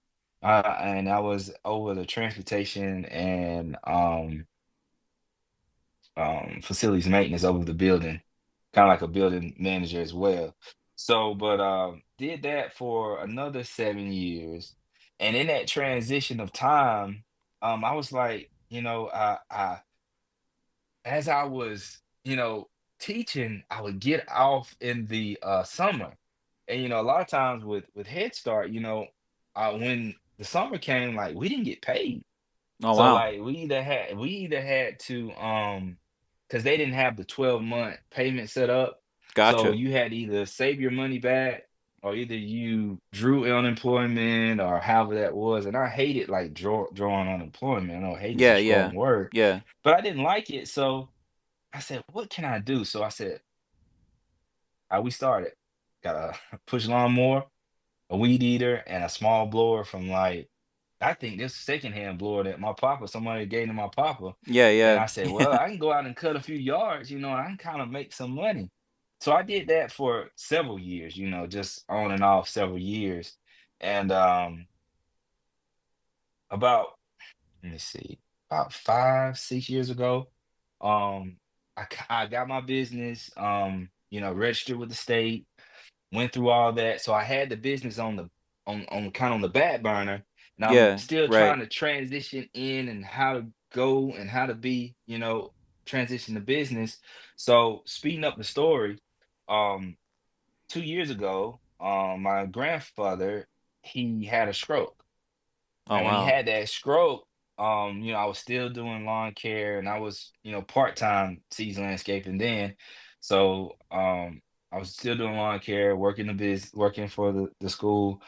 and I was over the transportation and facilities maintenance over the building, kind of like a building manager as well. So, but did that for another 7 years, and in that transition of time, I was like, as I was, teaching, I would get off in the summer, and a lot of times with Head Start, when the summer came, like we didn't get paid. Oh So wow. like we either had to because they didn't have the 12-month payment set up. So Gotcha. you had to either save your money back or either you drew unemployment or however that was. And I hated like drawing unemployment. I know hate is a Yeah. Yeah. strong word, Yeah. but I didn't like it. So I said, what can I do? So I said, how we started. Got a push lawnmower, a weed eater, and a small blower from like I think this secondhand blower that my papa, somebody gave to my papa. Yeah. And Yeah. I said, well, I can go out and cut a few yards, and I can kind of make some money. So I did that for several years, just on and off several years. And about, let me see, about 5, 6 years ago, um, I got my business, registered with the state, went through all that. So I had the business on kind of on the back burner, and I'm Yeah. still Right. trying to transition in and how to go and how to be, transition the business. So speeding up the story, um, 2 years ago, my grandfather, he had a stroke. Oh And when he wow. had that stroke, I was still doing lawn care, and I was, part-time season landscaping then. So I was still doing lawn care, working working for the school.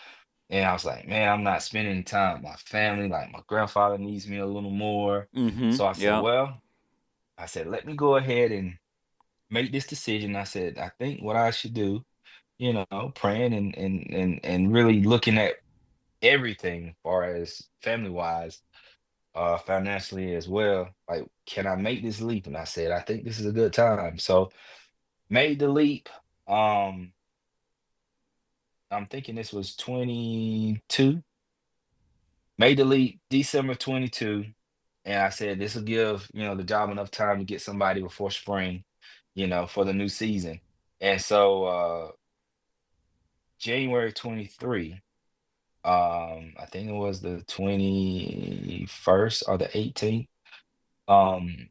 And I was like, man, I'm not spending time with my family. Like my grandfather needs me a little more. Mm-hmm. So I said, Yeah. well, let me go ahead and make this decision. I said, I think what I should do, praying and really looking at everything as far as family wise, financially as well. Like, can I make this leap? And I said, I think this is a good time. So made the leap. Um, I'm thinking this was 22. Made the leap December 22. And I said, this will give, the job enough time to get somebody before spring, for the new season. And so January 23, I think it was the 21st or the 18th, um,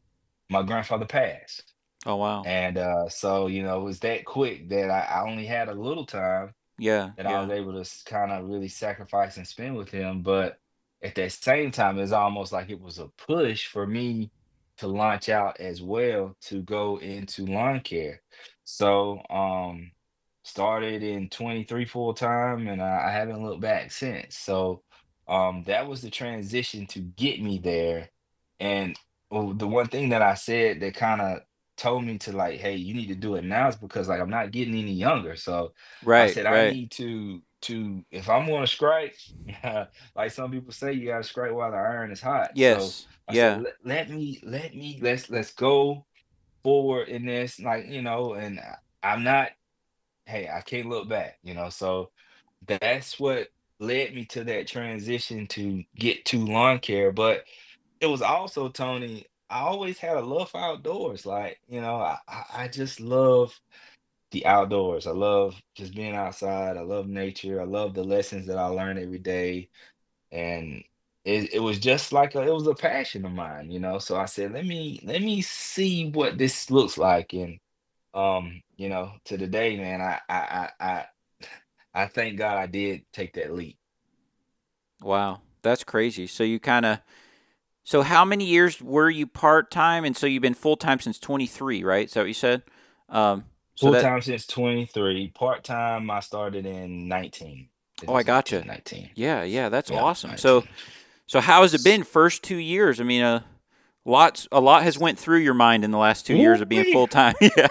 my grandfather passed. Oh wow. And so, it was that quick that I only had a little time Yeah. that I was Yeah. able to kind of really sacrifice and spend with him. But at that same time, it's almost like it was a push for me to launch out as well to go into lawn care. So started in 23 full time, and I haven't looked back since. So that was the transition to get me there. And well, the one thing that I said that kind of told me to like, hey, you need to do it now is because like I'm not getting any younger. So I Right, said I right. need to if I'm going to strike, like some people say, you got to strike while the iron is hot. So Yes. I said, Yeah. let's go forward in this, like, and I'm not, hey, I can't look back, so that's what led me to that transition to get to lawn care. But it was also, Tony, I always had a love for outdoors. Like, I just love the outdoors. I love just being outside. I love nature. I love the lessons that I learn every day. And it was just like it was a passion of mine, So I said, let me see what this looks like. And to the day, man, I thank God I did take that leap. Wow. That's crazy. So how many years were you part-time? And so you've been full-time since 23, right? Is that what you said? So Full that, time since 23. Part time I started in 19. It oh, I was gotcha. 19. Yeah, yeah, that's Yeah, awesome. So, 19. so how has it been first 2 years? I mean, a lot has went through your mind in the last 2 years of being Ooh-wee. full-time. Yeah.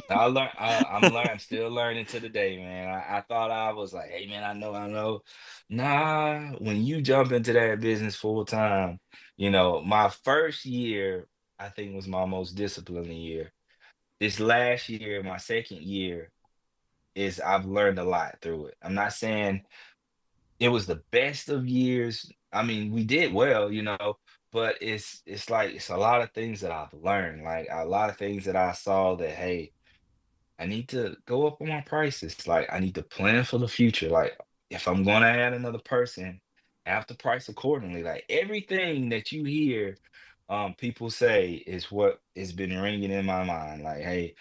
I'm still learning to the day, man. I thought I was like, hey man, I know. Nah, when you jump into that business full time, my first year, I think was my most disciplined year. This last year, my second year, is I've learned a lot through it. I'm not saying it was the best of years. I mean, we did well, but it's like it's a lot of things that I've learned, like a lot of things that I saw that, hey, I need to go up on my prices. Like I need to plan for the future. Like if I'm gonna add another person, I have to price accordingly. Like everything that you hear people say is what has been ringing in my mind. Like, hey,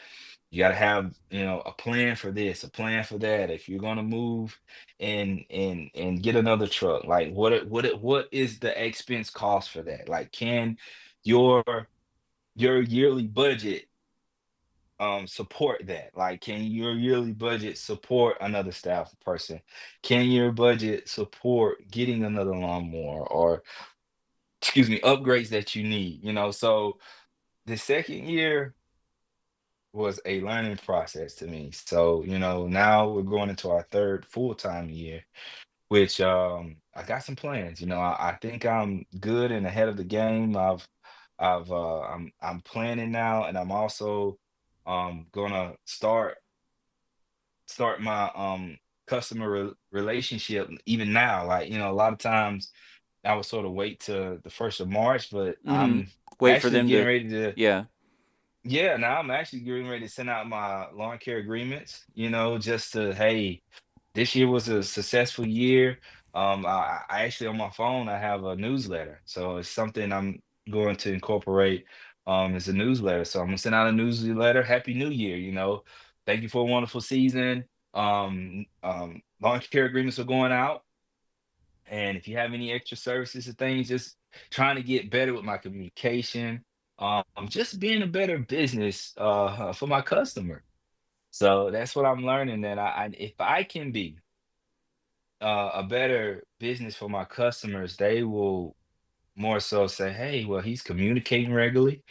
you got to have, a plan for this, a plan for that. If you're gonna move and get another truck, like what is the expense cost for that? Like, can your your yearly budget support that? Like, can your yearly budget support another staff person? Can your budget support getting another lawnmower or, excuse me, upgrades that you need? So the second year was a learning process to me. So, now we're going into our third full-time year, which I got some plans. I think I'm good and ahead of the game. I'm planning now, and I'm also gonna start my customer relationship even now. Like, a lot of times I would sort of wait to the 1st of March, but Mm-hmm. I'm Wait for actually them getting to, ready to, yeah. yeah, now I'm actually getting ready to send out my lawn care agreements, just to, hey, this year was a successful year. I actually, on my phone, I have a newsletter. So it's something I'm going to incorporate as a newsletter. So I'm gonna send out a newsletter. Happy New Year, Thank you for a wonderful season. Lawn care agreements are going out. And if you have any extra services or things, just trying to get better with my communication, just being a better business for my customer. So that's what I'm learning, that if I can be a better business for my customers, they will more so say, hey, well, he's communicating regularly.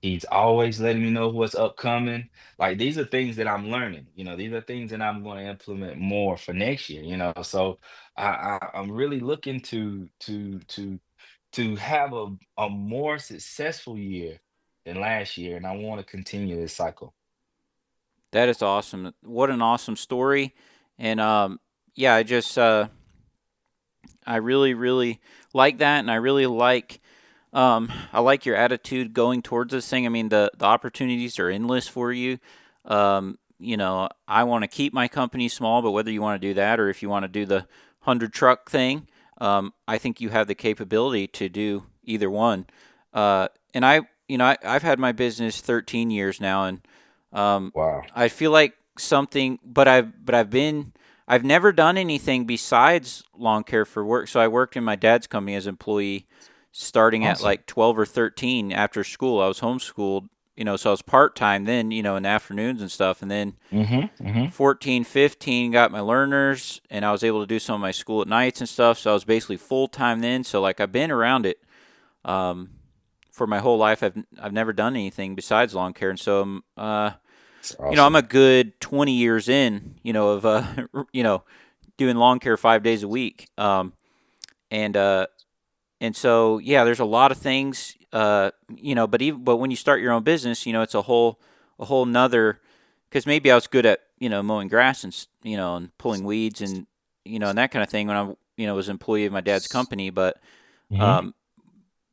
He's always letting me know what's upcoming. Like these are things that I'm learning. These are things that I'm going to implement more for next year. So I'm really looking to have a more successful year than last year, and I want to continue this cycle. That is awesome. What an awesome story. And yeah, I really, really like that, and I like your attitude going towards this thing. I mean, the opportunities are endless for you. I want to keep my company small, but whether you want to do that or if you want to do the 100 truck thing, I think you have the capability to do either one. And I've had my business 13 years now, and Wow. I feel like something, but I've never done anything besides lawn care for work. So I worked in my dad's company as an employee starting at Awesome. like 12 or 13 after school. I was homeschooled, so I was part-time then, in the afternoons and stuff. And then Mm-hmm. Mm-hmm. 14, 15 got my learners, and I was able to do some of my school at nights and stuff. So I was basically full-time then. So like I've been around it for my whole life, I've never done anything besides lawn care, and so Awesome. I'm a good 20 years in, of doing lawn care 5 days a week, and so yeah, there's a lot of things, but when you start your own business, it's a whole nother, because maybe I was good at mowing grass and pulling weeds and that kind of thing when I was an employee of my dad's company, but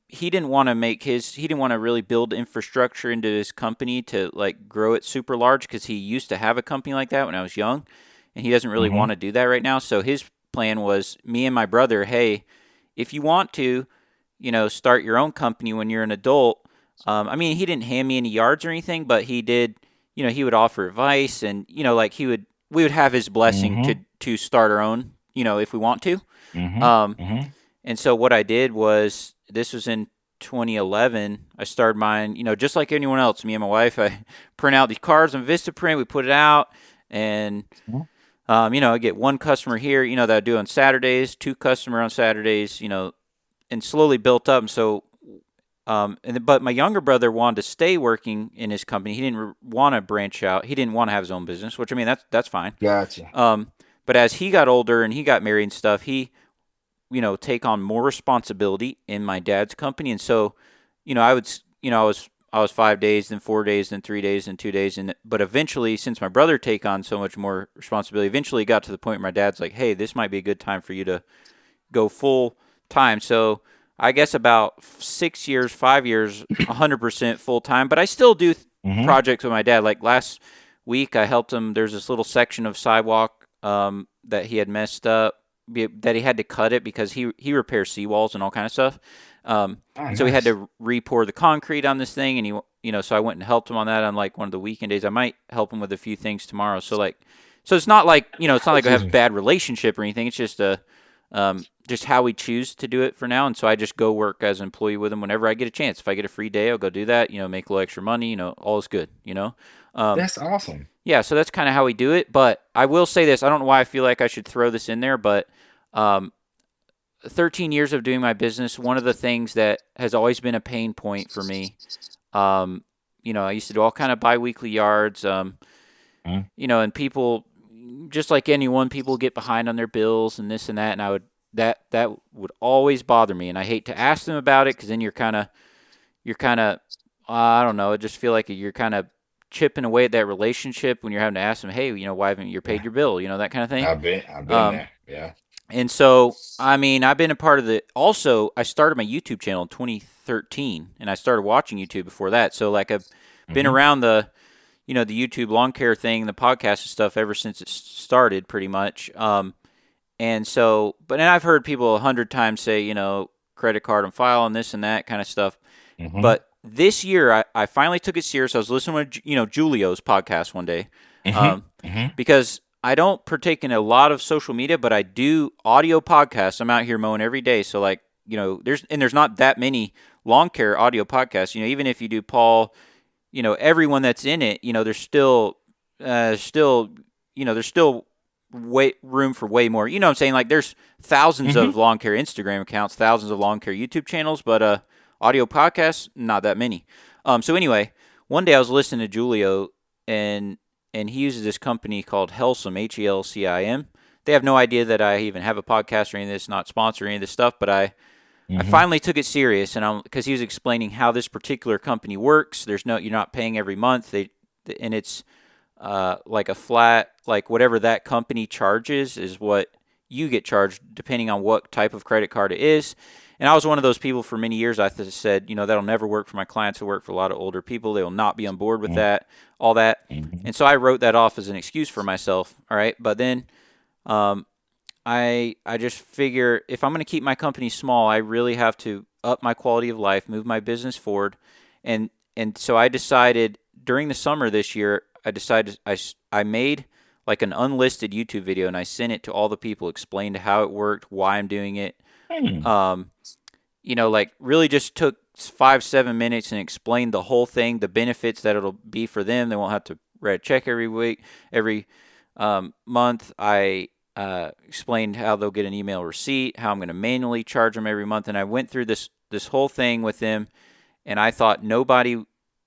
he didn't want to really build infrastructure into his company to like grow it super large, because he used to have a company like that when I was young, and he doesn't really want to do that right now. So his plan was me and my brother, hey, if you want to, start your own company when you're an adult. He didn't hand me any yards or anything, but he did, he would offer advice, and, we would have his blessing to start our own, if we want to. And so what I did was, this was in 2011, I started mine, just like anyone else, me and my wife, I print out these cards on Vistaprint, we put it out, and, I get one customer here, that I do on Saturdays, two customer on Saturdays, and slowly built up. And so, but my younger brother wanted to stay working in his company. He didn't want to branch out. He didn't want to have his own business, which, that's fine. Gotcha. But as he got older and he got married and stuff, he, take on more responsibility in my dad's company. And so, I was 5 days, then 4 days, then 3 days, then 2 days. But eventually, since my brother take on so much more responsibility, eventually it got to the point where my dad's like, hey, this might be a good time for you to go full time. So I guess about 6 years, 5 years, 100% full time. But I still do projects with my dad. Like last week, I helped him. There's this little section of sidewalk that he had messed up, that he had to cut it because he repairs seawalls and all kind of stuff. So he had to re-pour the concrete on this thing, and so I went and helped him on that on like one of the weekend days. I might help him with a few things tomorrow. So it's not like, it's not like I have a bad relationship or anything. It's just just how we choose to do it for now. And so I just go work as an employee with him whenever I get a chance. If I get a free day, I'll go do that, make a little extra money, all is good, That's awesome. Yeah, so that's kind of how we do it. But I will say this, I don't know why I feel like I should throw this in there, but 13 years of doing my business, one of the things that has always been a pain point for me, I used to do all kind of biweekly yards, and people, just like anyone, people get behind on their bills and this and that, and that would always bother me, and I hate to ask them about it, because then you're kind of, I don't know, I just feel like you're kind of chipping away at that relationship when you're having to ask them, hey, why haven't you paid your bill, that kind of thing. I've been there, yeah. And so, I've been a part of also, I started my YouTube channel in 2013, and I started watching YouTube before that. So, like, I've been around the YouTube lawn care thing, the podcast and stuff ever since it started, pretty much. And so, and I've heard people 100 times say, credit card on file and this and that kind of stuff. But this year, I finally took it serious. I was listening to, Julio's podcast one day, because I don't partake in a lot of social media, but I do audio podcasts. I'm out here mowing every day. So like, there's not that many lawn care audio podcasts, even if you do Paul, everyone that's in it, there's still way room for way more, what I'm saying? Like there's thousands of lawn care Instagram accounts, thousands of lawn care YouTube channels, but, audio podcasts, not that many. So anyway, one day I was listening to Julio, and he uses this company called Helcim, Helcim. They have no idea that I even have a podcast or any of this, not sponsoring any of this stuff, but I finally took it serious, and because he was explaining how this particular company works. You're not paying every month. And it's like a flat, like whatever that company charges is what you get charged, depending on what type of credit card it is. And I was one of those people for many years. I said, that'll never work for my clients who work for a lot of older people. They will not be on board with that, all that. And so I wrote that off as an excuse for myself. All right. But then I just figure if I'm going to keep my company small, I really have to up my quality of life, move my business forward. And so I decided during the summer this year, I made like an unlisted YouTube video, and I sent it to all the people, explained how it worked, why I'm doing it. Like really just took 5-7 minutes and explained the whole thing, the benefits that it'll be for them. They won't have to write a check every week, every month. I explained how they'll get an email receipt, how I'm going to manually charge them every month. And I went through this whole thing with them. and I thought I'm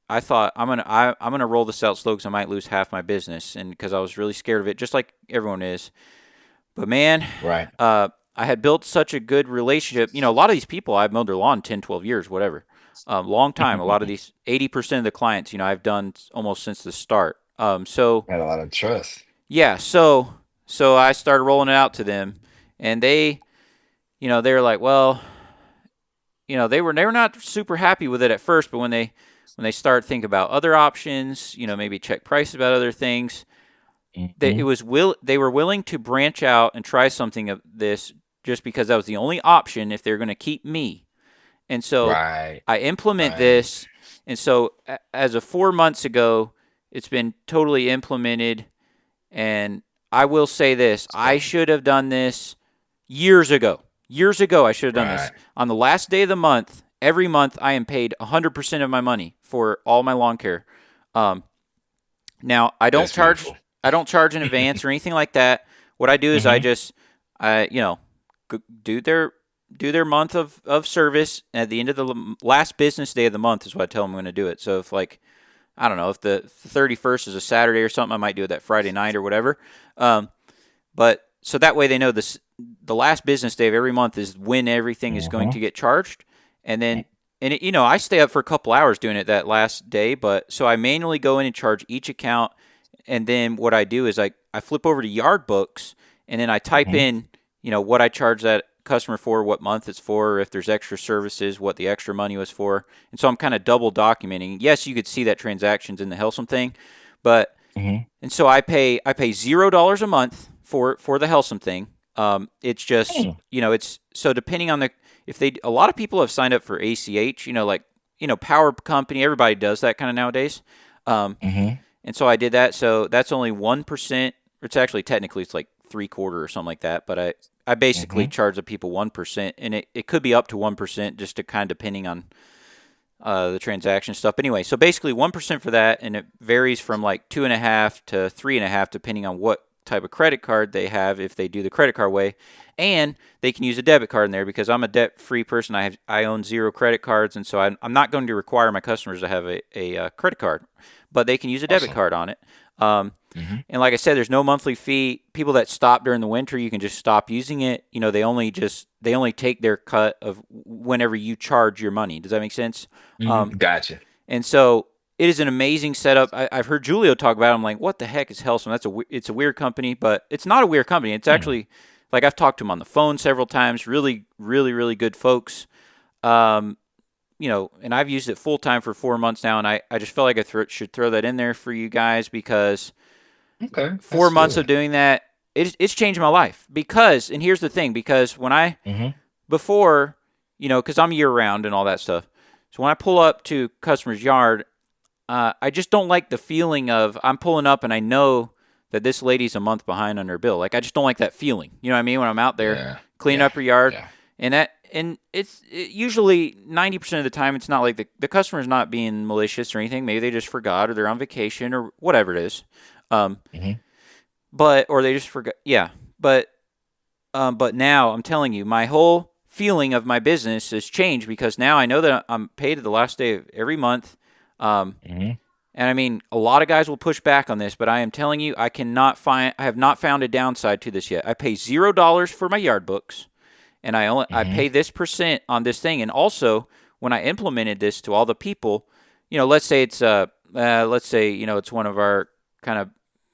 gonna roll this out slow because I might lose half my business, and because I was really scared of it, just like everyone is. But man, Right. I had built such a good relationship. A lot of these people I've mowed their lawn 10, 12 years, whatever, long time. A lot of these 80% of the clients, I've done almost since the start. So Had a lot of trust. yeah, so I started rolling it out to them, and they were like, well, they were not super happy with it at first, but when they start thinking about other options, maybe check prices about other things, they were willing to branch out and try something of this just because that was the only option if they're going to keep me. And so Right. I implement Right. this, and so as of 4 months ago, it's been totally implemented. And I will say this: I should have done this years ago. Years ago, I should have done this. Right. On the last day of the month, every month, I am paid 100% of my money for all my lawn care. Now, I don't That's charge. beautiful. I don't charge in advance or anything like that. What I do is I just, do their month of service at the end of the last business day of the month is what I tell them I'm going to do it. So if I don't know, if the 31st is a Saturday or something, I might do it that Friday night or whatever. But so that way they know the last business day of every month is when everything is going to get charged. And then, I stay up for a couple hours doing it that last day. But so I manually go in and charge each account. And then what I do is I flip over to Yard Books, and then I type in, what I charge that customer for, what month it's for, or if there's extra services, what the extra money was for. And so I'm kind of double documenting. Yes, you could see that transactions in the Hellsome thing, but and so I pay $0 a month for the Hellsome thing. It's just it's so depending on a lot of people have signed up for ACH, Power Company. Everybody does that kind of nowadays. And so I did that. So that's only 1%. It's actually technically it's like 3/4 or something like that. But I basically charge the people 1%, and it could be up to 1% just to kind of depending on the transaction stuff. But anyway, so basically 1% for that, and it varies from like 2.5 to 3.5 depending on what type of credit card they have if they do the credit card way, and they can use a debit card in there because I'm a debt-free person. I own 0 credit cards, and so I'm not going to require my customers to have a credit card, but they can use a debit card on it. And like I said, there's no monthly fee. People that stop during the winter, you can just stop using it. They only take their cut of whenever you charge your money. Does that make sense? Gotcha. And so it is an amazing setup. I've heard Julio talk about it. I'm like, what the heck is Hellsome? It's a weird company, but it's not a weird company. It's actually, like, I've talked to them on the phone several times. Really, really, really good folks. And I've used it full time for 4 months now, and I just felt like I should throw that in there for you guys because 4 months of doing that, it's changed my life. Because, and here's the thing, because when before, because I'm year round and all that stuff, so when I pull up to customer's yard, I just don't like the feeling of I'm pulling up and I know that this lady's a month behind on her bill. Like, I just don't like that feeling. You know what I mean? When I'm out there cleaning up her yard, and it's usually 90% of the time, it's not like the customer's not being malicious or anything. Maybe they just forgot or they're on vacation or whatever it is. Or they just forgot. Yeah. But now I'm telling you, my whole feeling of my business has changed because now I know that I'm paid at the last day of every month. And I mean, a lot of guys will push back on this, but I am telling you, I have not found a downside to this yet. I pay $0 for my Yard Books, and I pay this percent on this thing. And also, when I implemented this to all the people, let's say it's it's one of our kind of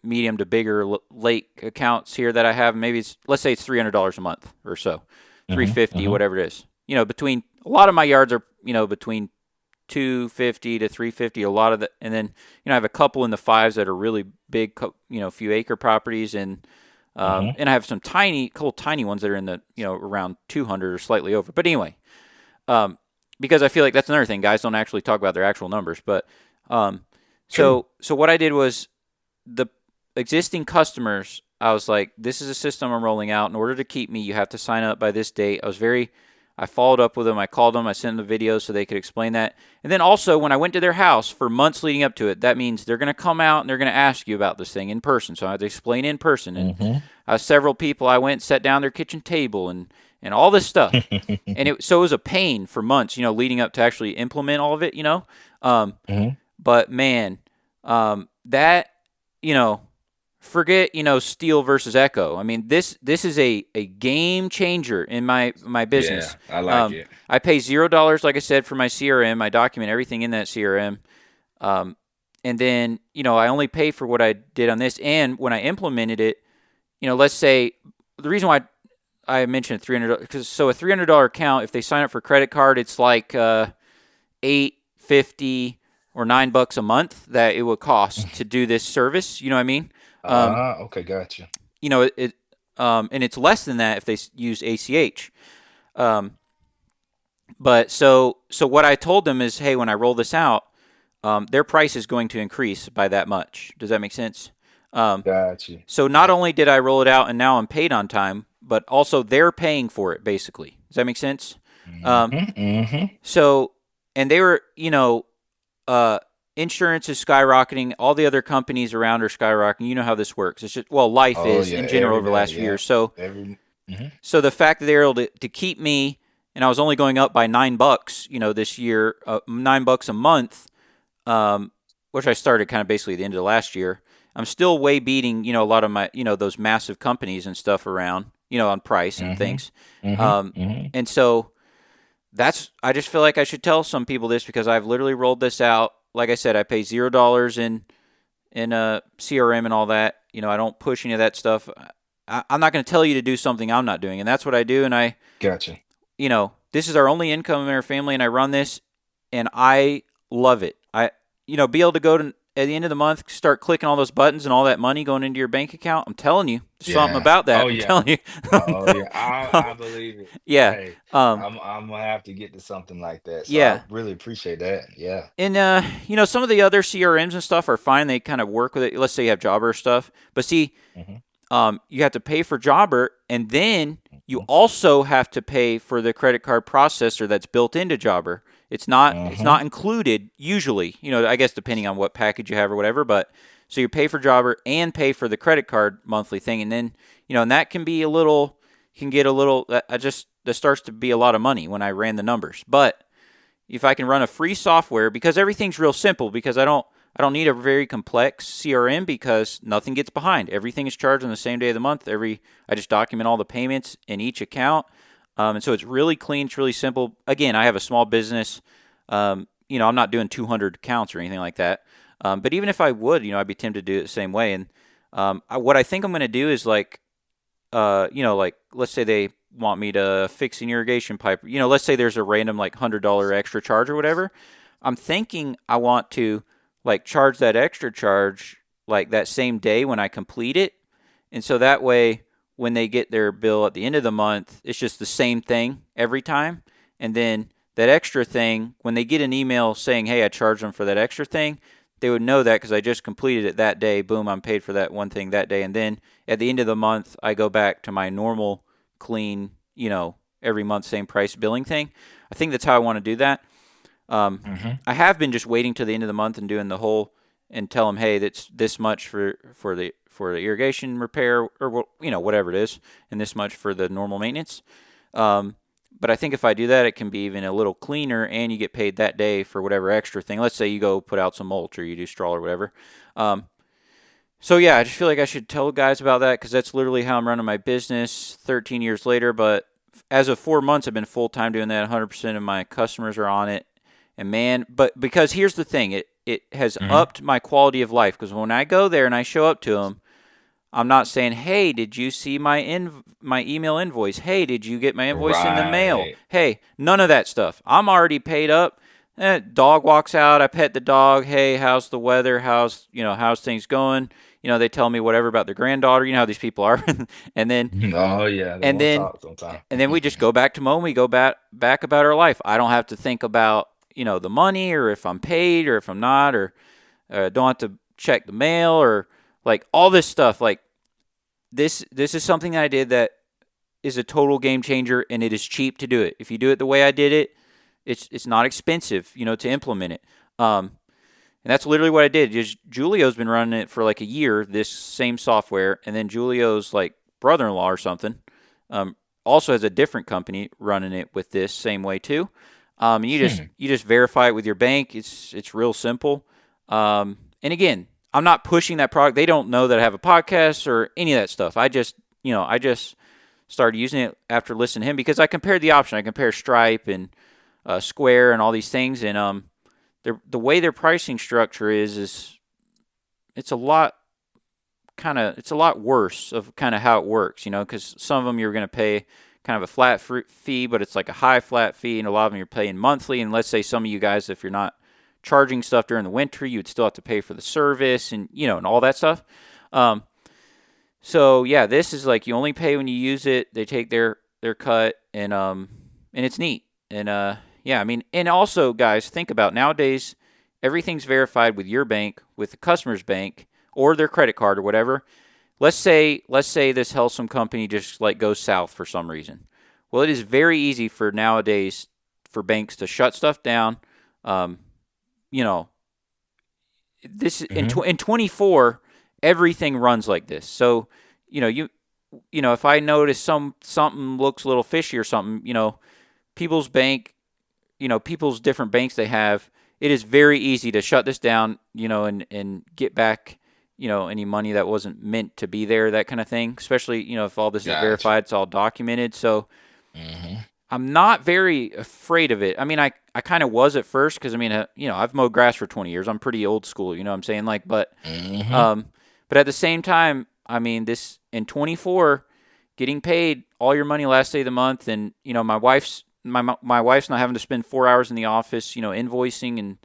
medium to bigger lake accounts here that I have. Maybe let's say it's $300 a month or so, $350, whatever it is. Between a lot of my yards are between $250 to $350, a lot of the, and then I have a couple in the fives that are really big, few acre properties, and I have some couple tiny ones that are in the around 200 or slightly over. But anyway, because I feel like that's another thing, guys don't actually talk about their actual numbers. But so what I did was the existing customers, I was like, this is a system I'm rolling out. In order to keep me, you have to sign up by this date. I followed up with them. I called them. I sent them the videos so they could explain that. And then also, when I went to their house for months leading up to it, that means they're going to come out and they're going to ask you about this thing in person. So I had to explain in person. And several people, I went and sat down at their kitchen table and and all this stuff. And it was a pain for months, leading up to actually implement all of it, But man, that, forget, Steel versus Echo. I mean, this is a game changer in my business. Yeah, I like it. I pay $0, like I said, for my CRM. I document everything in that CRM. And then, I only pay for what I did on this. And when I implemented it, let's say the reason why I mentioned $300, because so a $300 account, if they sign up for credit card, it's like $8.50 or $9 a month that it would cost to do this service. You know what I mean? Okay, gotcha. And it's less than that if they use ACH. But so what I told them is, hey, when I roll this out, their price is going to increase by that much. Does that make sense? Gotcha. So not only did I roll it out and now I'm paid on time, but also they're paying for it, basically. Does that make sense? So, and they were, insurance is skyrocketing. All the other companies around are skyrocketing. You know how this works. It's just, life is in general over the last few years. So, so the fact that they're able to keep me, and I was only going up by $9, this year, $9 a month, which I started kind of basically at the end of the last year. I'm still way beating, a lot of my, those massive companies and stuff around, on price and things. And so I just feel like I should tell some people this because I've literally rolled this out. Like I said, I pay $0 in CRM and all that. I don't push any of that stuff. I'm not going to tell you to do something I'm not doing. And that's what I do. And I, Gotcha. This is our only income in our family, and I run this, and I love it. Be able to go to at the end of the month, start clicking all those buttons and all that money going into your bank account. I'm telling you, there's something about that. I'm telling you. I believe it. Yeah. Hey, I'm gonna have to get to something like that. So I really appreciate that. Yeah. And some of the other CRMs and stuff are fine. They kind of work with it. Let's say you have Jobber stuff, but see, you have to pay for Jobber, and then you also have to pay for the credit card processor that's built into Jobber. It's not included usually, I guess depending on what package you have or whatever, but so you pay for Jobber and pay for the credit card monthly thing. And then, and that can be that starts to be a lot of money when I ran the numbers. But if I can run a free software, because everything's real simple, because I don't need a very complex CRM because nothing gets behind. Everything is charged on the same day of the month. I just document all the payments in each account. And so it's really clean. It's really simple. Again, I have a small business. I'm not doing 200 accounts or anything like that. But even if I would, I'd be tempted to do it the same way. And what I think I'm going to do is like let's say they want me to fix an irrigation pipe. Let's say there's a random like $100 extra charge or whatever. I'm thinking I want to like charge that extra charge like that same day when I complete it. And so that way, when they get their bill at the end of the month, it's just the same thing every time. And then that extra thing, when they get an email saying, hey, I charged them for that extra thing, they would know that because I just completed it that day. Boom, I'm paid for that one thing that day. And then at the end of the month, I go back to my normal, clean, every month, same price billing thing. I think that's how I want to do that. I have been just waiting till the end of the month and doing the whole and tell them, hey, that's this much for the irrigation repair or whatever it is, and this much for the normal maintenance. But I think if I do that, it can be even a little cleaner, and you get paid that day for whatever extra thing. Let's say you go put out some mulch or you do straw or whatever. So yeah, I just feel like I should tell guys about that because that's literally how I'm running my business 13 years later. But as of 4 months, I've been full-time doing that. 100% of my customers are on it. And man, but because here's the thing, it has upped my quality of life because when I go there and I show up to them, I'm not saying, hey, did you see my email invoice? Hey, did you get my invoice in the mail? Hey, none of that stuff. I'm already paid up. Dog walks out. I pet the dog. Hey, how's the weather? How's things going? They tell me whatever about their granddaughter. You know how these people are. And then, and then we just go back to mowing. We go back about our life. I don't have to think about, the money or if I'm paid or if I'm not, or don't have to check the mail or like all this stuff. Like this is something that I did that is a total game changer, and it is cheap to do it. If you do it the way I did it, it's not expensive, to implement it. And that's literally what I did. Just Julio's been running it for like a year, this same software, and then Julio's like brother-in-law or something also has a different company running it with this same way too. And you just verify it with your bank. It's real simple. And again, I'm not pushing that product. They don't know that I have a podcast or any of that stuff. I just started using it after listening to him because I compared the option. I compared Stripe and Square and all these things, and the way their pricing structure is it's a lot worse of kind of how it works, because some of them you're going to pay kind of a flat fee, but it's like a high flat fee, and a lot of them you're paying monthly. And let's say some of you guys, if you're not charging stuff during the winter, you would still have to pay for the service and and all that stuff. So yeah, this is like you only pay when you use it. They take their cut, and it's neat. And yeah, I mean, and also guys, think about nowadays everything's verified with your bank, with the customer's bank, or their credit card or whatever. Let's say this Hellsome company just like goes south for some reason. Well, it is very easy for nowadays for banks to shut stuff down. This in 24, everything runs like this. So, if I notice something looks a little fishy or something, people's bank, people's different banks they have, it is very easy to shut this down, and get back, any money that wasn't meant to be there, that kind of thing. Especially, if all this is verified, it's all documented. So I'm not very afraid of it. I mean, I kind of was at first because, I mean, I've mowed grass for 20 years. I'm pretty old school, you know what I'm saying? Like, but at the same time, I mean, this in 24, getting paid all your money last day of the month, and, my wife's not having to spend 4 hours in the office, invoicing and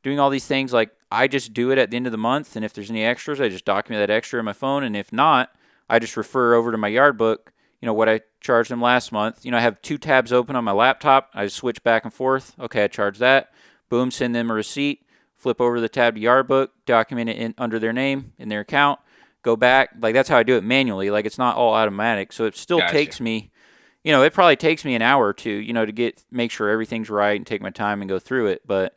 doing all these things. Like, I just do it at the end of the month, and if there's any extras, I just document that extra in my phone, and if not, I just refer over to my yard book, what I charged them last month. I have 2 tabs open on my laptop. I just switch back and forth. Okay, I charge that. Boom, send them a receipt. Flip over the tab to yard book, document it under their name, in their account, go back. Like, that's how I do it manually. Like, it's not all automatic, so it still takes me, it probably takes me an hour or two, to make sure everything's right and take my time and go through it. But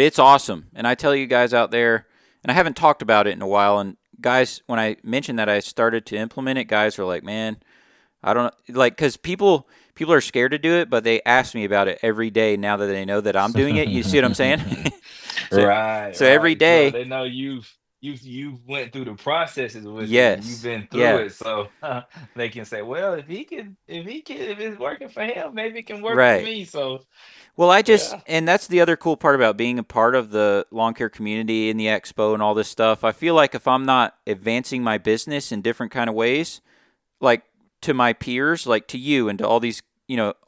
it's awesome. And I tell you guys out there, and I haven't talked about it in a while, and guys, when I mentioned that I started to implement it, guys are like, man, I don't know, like, because people are scared to do it, but they ask me about it every day now that they know that I'm doing it. You see what I'm saying? Right. Every day, they know you went through the processes with yes, it. You've been through it, so they can say, well, if it's working for him, maybe it can work for me. So. Well, and that's the other cool part about being a part of the lawn care community and the expo and all this stuff. I feel like if I'm not advancing my business in different kind of ways, like to my peers, like to you and to all these,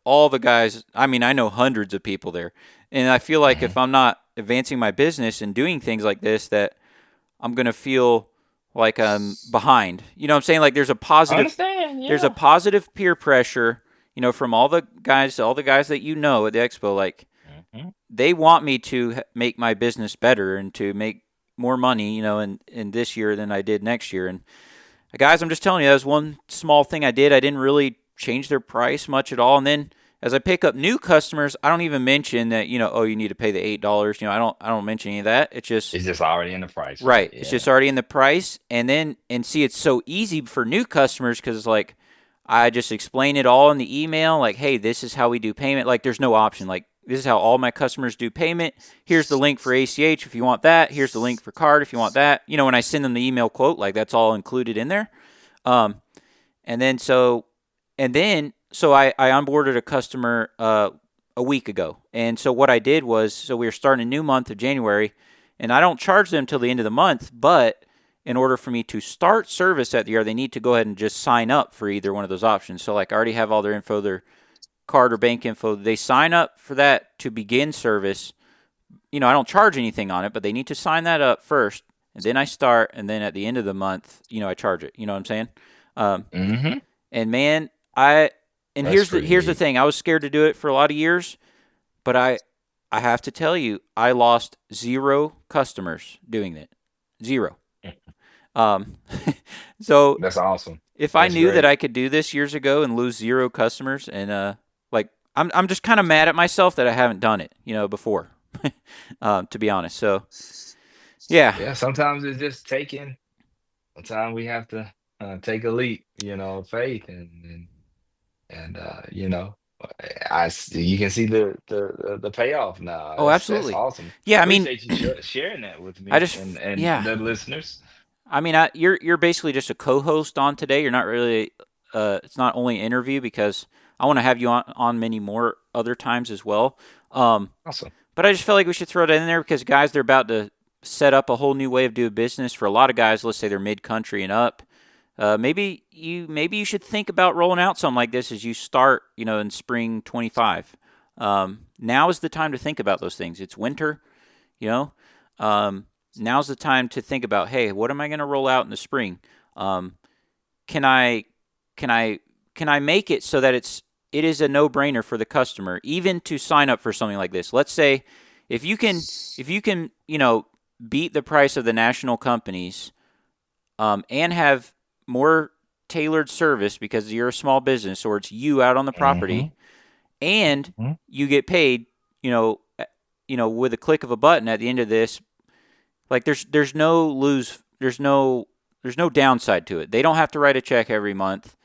all the guys, I mean, I know hundreds of people there. And I feel like if I'm not advancing my business and doing things like this, that I'm going to feel like I'm behind. You know what I'm saying? Like there's a positive, there's a positive peer pressure, from all the guys that at the expo, like they want me to make my business better and to make more money, in this year than I did next year. And guys, I'm just telling you, that was one small thing I did. I didn't really change their price much at all. And then as I pick up new customers, I don't even mention that, you need to pay the $8. I don't mention any of that. It's just already in the price. Right. Yeah. It's just already in the price. And see, it's so easy for new customers because it's like, I just explain it all in the email, like, hey, this is how we do payment. Like, there's no option. Like, this is how all my customers do payment. Here's the link for ACH if you want that. Here's the link for card if you want that. When I send them the email quote, like, that's all included in there. So I onboarded a customer a week ago. And so what I did was, we were starting a new month of January, and I don't charge them till the end of the month, but in order for me to start service at the yard, they need to go ahead and just sign up for either one of those options. So like I already have all their info, their card or bank info. They sign up for that to begin service. I don't charge anything on it, but they need to sign that up first. And then I start, and then at the end of the month, I charge it. You know what I'm saying? And man, here's the thing. I was scared to do it for a lot of years, but I have to tell you, I lost 0 customers doing it. 0. So that's awesome. If I knew that I could do this years ago and lose 0 customers, and I'm just kind of mad at myself that I haven't done it, before, to be honest. So, yeah. Sometimes it's just taking. Sometimes we have to take a leap, of faith, and you can see the payoff now. Oh, That's absolutely. awesome. Yeah, I mean, Appreciate you sharing that with I me just and yeah. the listeners. I mean, you're basically just a co-host on today. You're not really. It's not only an interview because I want to have you on many more other times as well. Awesome. But I just felt like we should throw that in there because guys, they're about to set up a whole new way of doing business for a lot of guys. Let's say they're mid-country and up. Maybe you should think about rolling out something like this as you start, in spring 25. Now is the time to think about those things. It's winter, you know. Now's the time to think about, hey, what am I going to roll out in the spring? Can I make it so that it is a no-brainer for the customer, even to sign up for something like this? Let's say if you can beat the price of the national companies, and have more tailored service because you're a small business or it's you out on the property, and you get paid, with a click of a button at the end of this. Like there's no downside to it. They don't have to write a check every month.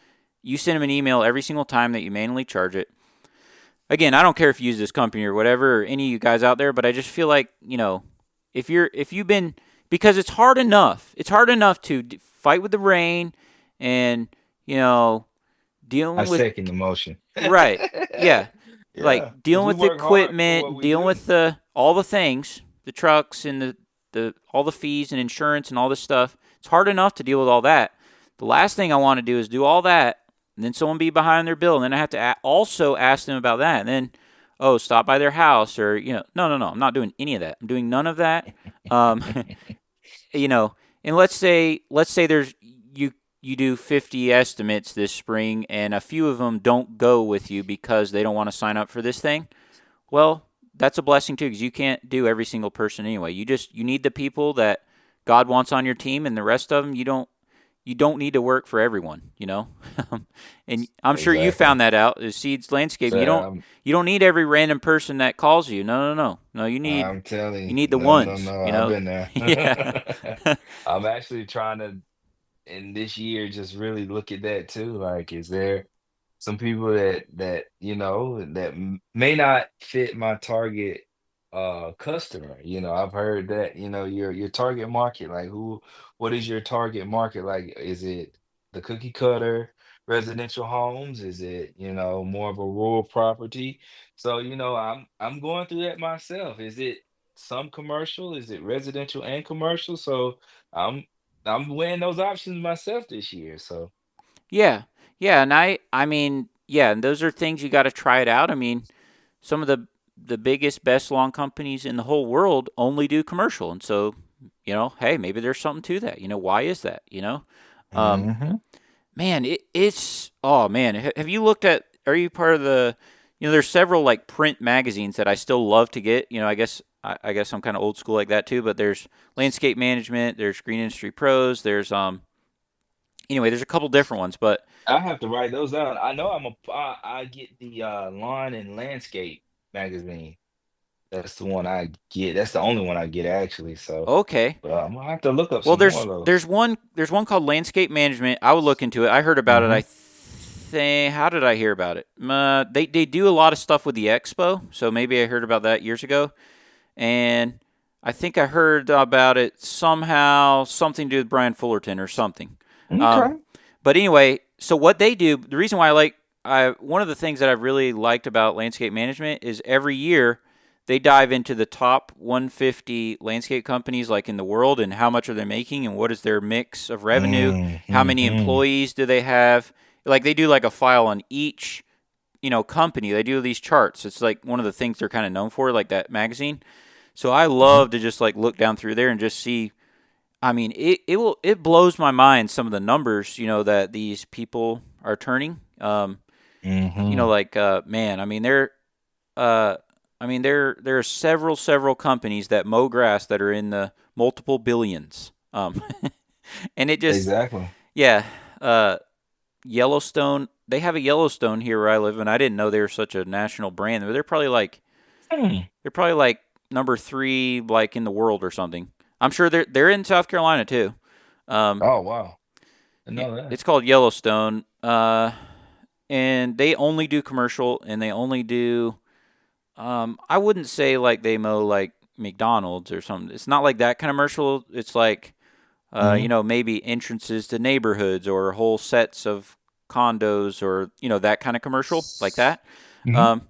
You send them an email every single time that you manually charge it. Again, I don't care if you use this company or whatever, or any of you guys out there, but I just feel like, because it's hard enough. It's hard enough to fight with the rain and, dealing I with second the motion. right. Yeah. Yeah, Like 'cause dealing we with the work hard for what equipment, we dealing do. with all the things, the trucks and the all the fees and insurance and all this stuff. It's hard enough to deal with all that. The last thing I want to do is do all that and then someone be behind their bill, and then I have to also ask them about that, and then stop by their house, or no, I'm not doing any of that. I'm doing none of that. Um, and let's say there's you do 50 estimates this spring, and a few of them don't go with you because they don't want to sign up for this thing. Well, that's a blessing too, because you can't do every single person anyway. You need the people that God wants on your team, and the rest of them you don't need to work for everyone, and I'm sure you Exactly. found that out as Seeds Landscaping. So, You don't need every random person that calls you. No. You I'm telling you you, need the no, no, ones, no. I've been there. Yeah. I'm actually trying to, in this year, just really look at that too. Like, is there some people that may not fit my target customer? I've heard that, your target market, like what is your target market? Like, is it the cookie cutter residential homes? Is it, more of a rural property? So, I'm going through that myself. Is it some commercial? Is it residential and commercial? So I'm I'm weighing those options myself this year. So Yeah, yeah, and I mean, yeah, and those are things you got to try it out. I mean, some of the biggest, best lawn companies in the whole world only do commercial, and so hey, maybe there's something to that. Why is that? Um, hmm man, it's oh man, have you looked at? Are you part of the? There's several like print magazines that I still love to get. I guess I'm kind of old school like that too. But there's Landscape Management, there's Green Industry Pros, there's anyway, there's a couple different ones, but I have to write those down. I know I get the Lawn and Landscape magazine. That's the one I get. That's the only one I get actually. So, okay. but I'm gonna have to look up Well, some more of those. there's one called Landscape Management. I would look into it. I heard about it. hmm I think how did I hear about it? They do a lot of stuff with the expo, so maybe I heard about that years ago, and I think I heard about it somehow, something to do with Brian Fullerton or something. Um, Okay. but anyway, so what they do, the reason why one of the things that I've really liked about Landscape Management is every year they dive into the top 150 landscape companies like in the world, and how much are they making and what is their mix of revenue, how many hmm employees do they have. Like they do like a file on each company. They do these charts. It's like one of the things they're kind of known for, like that magazine. So I love to just like look down through there and just see. I mean, it blows my mind, some of the numbers that these people are turning. hmm Man, I mean there are several companies that mow grass that are in the multiple billions. And it just Exactly. yeah, Yellowstone. They have a Yellowstone here where I live, and I didn't know they were such a national brand. Hmm. They're probably like number 3 like in the world or something. I'm sure they're in South Carolina too. Um, Oh wow. I know that. It's called Yellowstone. And they only do commercial, and they only do. I wouldn't say like they mow like McDonald's or something. It's not like that kind of commercial. It's like, maybe entrances to neighborhoods or whole sets of condos or that kind of commercial like that. Mhm.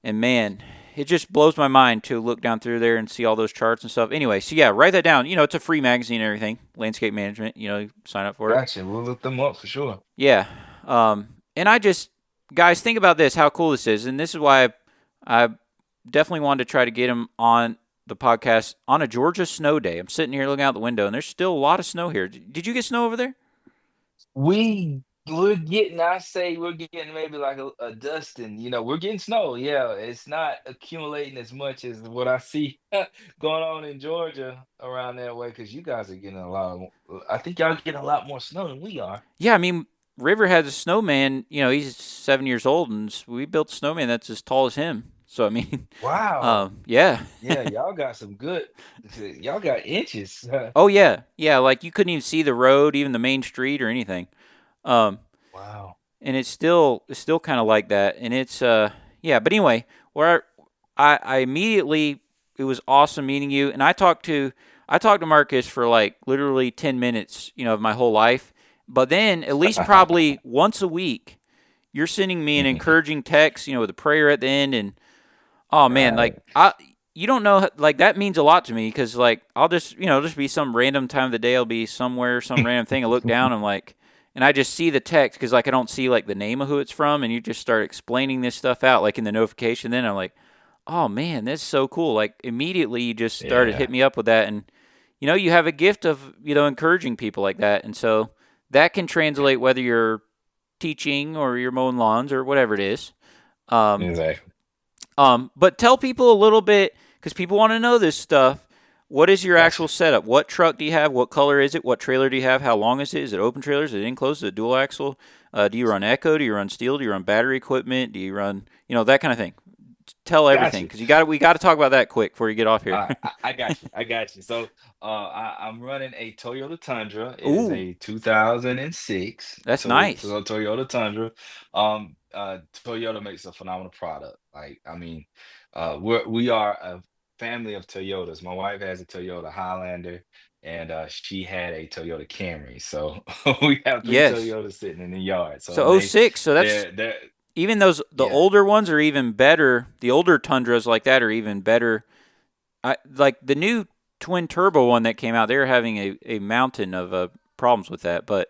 And man, it just blows my mind to look down through there and see all those charts and stuff. Anyway, so yeah, write that down. It's a free magazine and everything. Landscape management. You sign up for it. Gotcha. We'll look them up for sure. Yeah. And I just, guys, think about this, how cool this is. And this is why I definitely wanted to try to get him on the podcast on a Georgia snow day. I'm sitting here looking out the window, and there's still a lot of snow here. Did you get snow over there? We're getting, I say we're getting maybe like a dusting. We're getting snow. Yeah, it's not accumulating as much as what I see going on in Georgia around that way. Because you guys are getting a lot of, I think y'all getting a lot more snow than we are. Yeah, I mean, River has a snowman. He's 7 years old, and we built a snowman that's as tall as him. So, I mean, Wow. yeah. Yeah, y'all got some good. Y'all got inches. Oh, yeah. Yeah, like you couldn't even see the road, even the main street or anything. Wow. And it's still kind of like that. And it's, yeah. But anyway, where I immediately, it was awesome meeting you. And I talked to Marcus for like literally 10 minutes, of my whole life. But then at least probably once a week, you're sending me an encouraging text, with a prayer at the end. And, oh, man, like, you don't know, like, that means a lot to me because, like, I'll just, just be some random time of the day. I'll be somewhere, some random thing. I look down, I'm like, and I just see the text because, like, I don't see, like, the name of who it's from. And you just start explaining this stuff out, like, in the notification. Then I'm like, oh, man, that's so cool. Like, immediately you just started hitting me up with that. And, you have a gift of, encouraging people like that. And so that can translate whether you're teaching or you're mowing lawns or whatever it is. Exactly. But tell people a little bit, because people want to know this stuff. What is your actual setup? What truck do you have? What color is it? What trailer do you have? How long is it? Is it open trailer? Is it enclosed? Is it dual axle? Do you run Echo? Do you run steel? Do you run battery equipment? Do you run, that kind of thing? Tell everything, because we got to talk about that quick before you get off here. I got you. So I'm running a Toyota Tundra. It is a 2006. That's nice. Toyota Tundra. Toyota makes a phenomenal product. Like, I mean, we are a family of Toyotas. My wife has a Toyota Highlander, and she had a Toyota Camry. So we have three Toyotas sitting in the yard. So 06. So that's even those older ones are even better. The older Tundras like that are even better. Like the new twin turbo one that came out, they're having a mountain of problems with that. But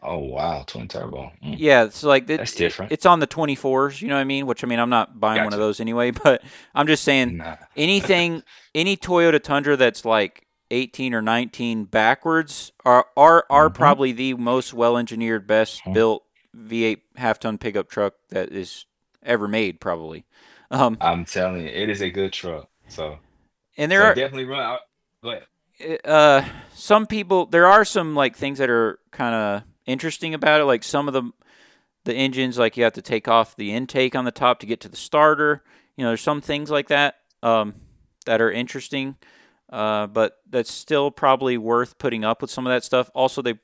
oh wow, twin turbo. Yeah, it's like that's different. It's on the 24s, you know what I mean? Which, I mean, I'm not buying one of those anyway. But I'm just saying, any Toyota Tundra that's like 18 or 19 backwards are probably the most well engineered, best built V8 half-ton pickup truck that is ever made, probably. I'm telling you, it is a good truck. So, and there are definitely run. Go ahead. Some people, there are some like things that are kind of interesting about it. Like some of the engines, like you have to take off the intake on the top to get to the starter. There's some things like that that are interesting, but that's still probably worth putting up with some of that stuff. Also, they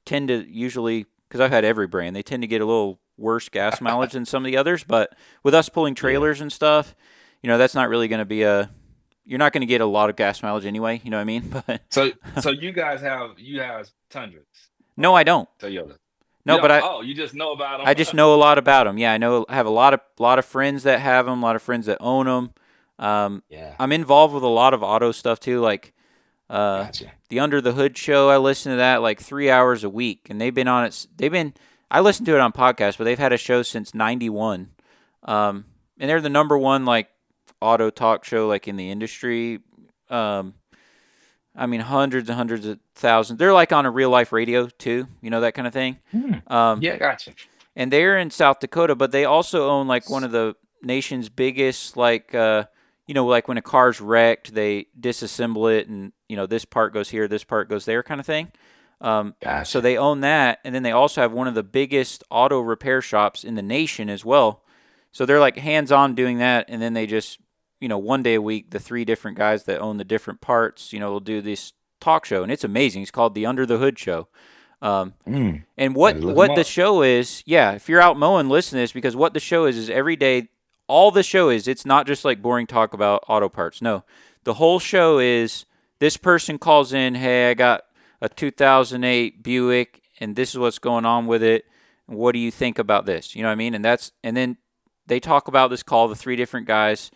tend to usually, because I've had every brand, they tend to get a little worse gas mileage than some of the others. But with us pulling trailers and stuff, that's not really going to be you're not going to get a lot of gas mileage anyway. You know what I mean? But so you guys have Tundras? No, I don't. Toyota. No, but you just know about them. I just know a lot about them. Yeah, I have a lot of friends that have them, a lot of friends that own them. I'm involved with a lot of auto stuff too, like the Under the Hood show. I listen to that like 3 hours a week, and they've been on it. I listen to it on podcasts, but they've had a show since '91, and they're the number one like auto talk show like in the industry. I mean, hundreds and hundreds of thousands. They're like on a real life radio too, that kind of thing. Yeah, gotcha. And they're in South Dakota, but they also own like one of the nation's biggest, like, like when a car's wrecked, they disassemble it and, this part goes here, this part goes there kind of thing. Gotcha. So they own that. And then they also have one of the biggest auto repair shops in the nation as well. So they're like hands-on doing that. And then they just, one day a week, the three different guys that own the different parts, will do this talk show. And it's amazing. It's called the Under the Hood show. And Better look 'em what the up. show is, yeah, if you're out mowing, listen to this, because what the show is every day, all the show is, it's not just like boring talk about auto parts. No, the whole show is this person calls in, hey, I got a 2008 Buick, and this is what's going on with it. What do you think about this? You know what I mean? And then they talk about this call, the three different guys,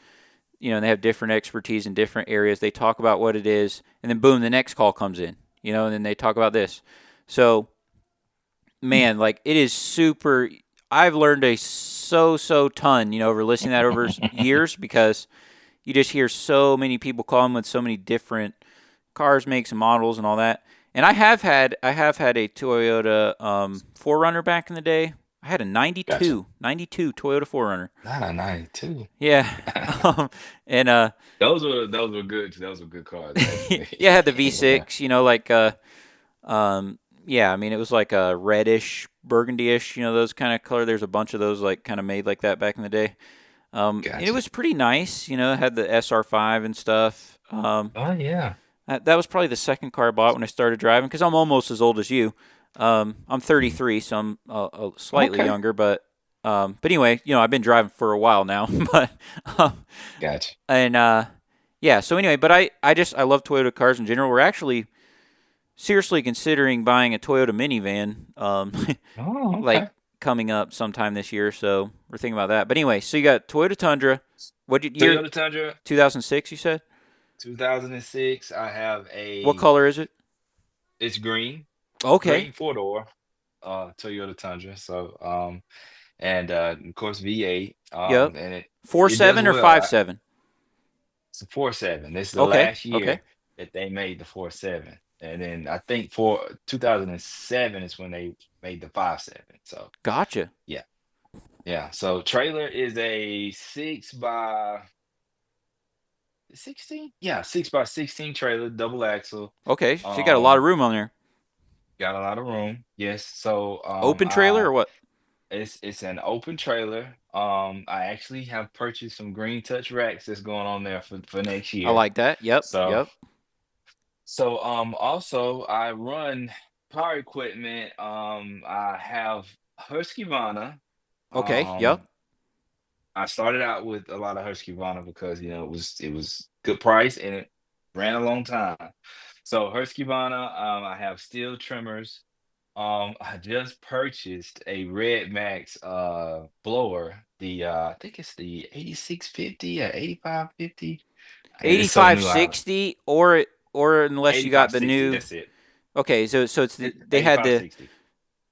you know, and they have different expertise in different areas. They talk about what it is, and then boom, the next call comes in, you know, and then they talk about this. So, man, like it is super. I've learned a so ton, you know, over listening to that over years, because you just hear so many people calling with so many different cars, makes, and models, and all that. And I have had a Toyota 4Runner back in the day. I had a 92 Toyota 4Runner. Not a 92. Yeah, and Those were good. Those were good cars. yeah, I had the V6. You know, like yeah, I mean, it was like a reddish, burgundy-ish, you know, those kind of color. There's a bunch of those like kind of made like that back in the day. And it was pretty nice, you know. It had the SR5 and stuff. Oh yeah. That was probably the second car I bought when I started driving, because I'm almost as old as you. I'm 33, so I'm slightly younger, but anyway, you know, I've been driving for a while now. But Gotcha. And yeah, so anyway, but I love Toyota cars in general. We're actually seriously considering buying a Toyota minivan, like coming up sometime this year. So we're thinking about that. But anyway, so you got Toyota Tundra. What did you? Toyota Tundra. 2006, you said? 2006. I have a. What color is it? It's green. Okay. Green 4-door. Toyota Tundra. So and of course V8. Yep. And it 4.7 or 5.7? It's a 4.7. This is the last year that they made the 4.7. And then I think for 2007 is when they made the 5.7. So gotcha. Yeah. So trailer is a 6x16. Yeah, 6x16 trailer, double axle. Okay, so you got a lot of room on there. Got a lot of room. Yes. So open trailer or what? It's an open trailer. I actually have purchased some green touch racks that's going on there for next year. I like that. Yep. So also I run power equipment. I have Husqvarna. Okay. Yep. I started out with a lot of Husqvarna because, you know, it was good price and it ran a long time. So Husqvarna, I have steel trimmers. I just purchased a Red Max blower. I think it's the 8650 or 8550. 8560 or unless you got the new. That's it. Okay, so it's they had the,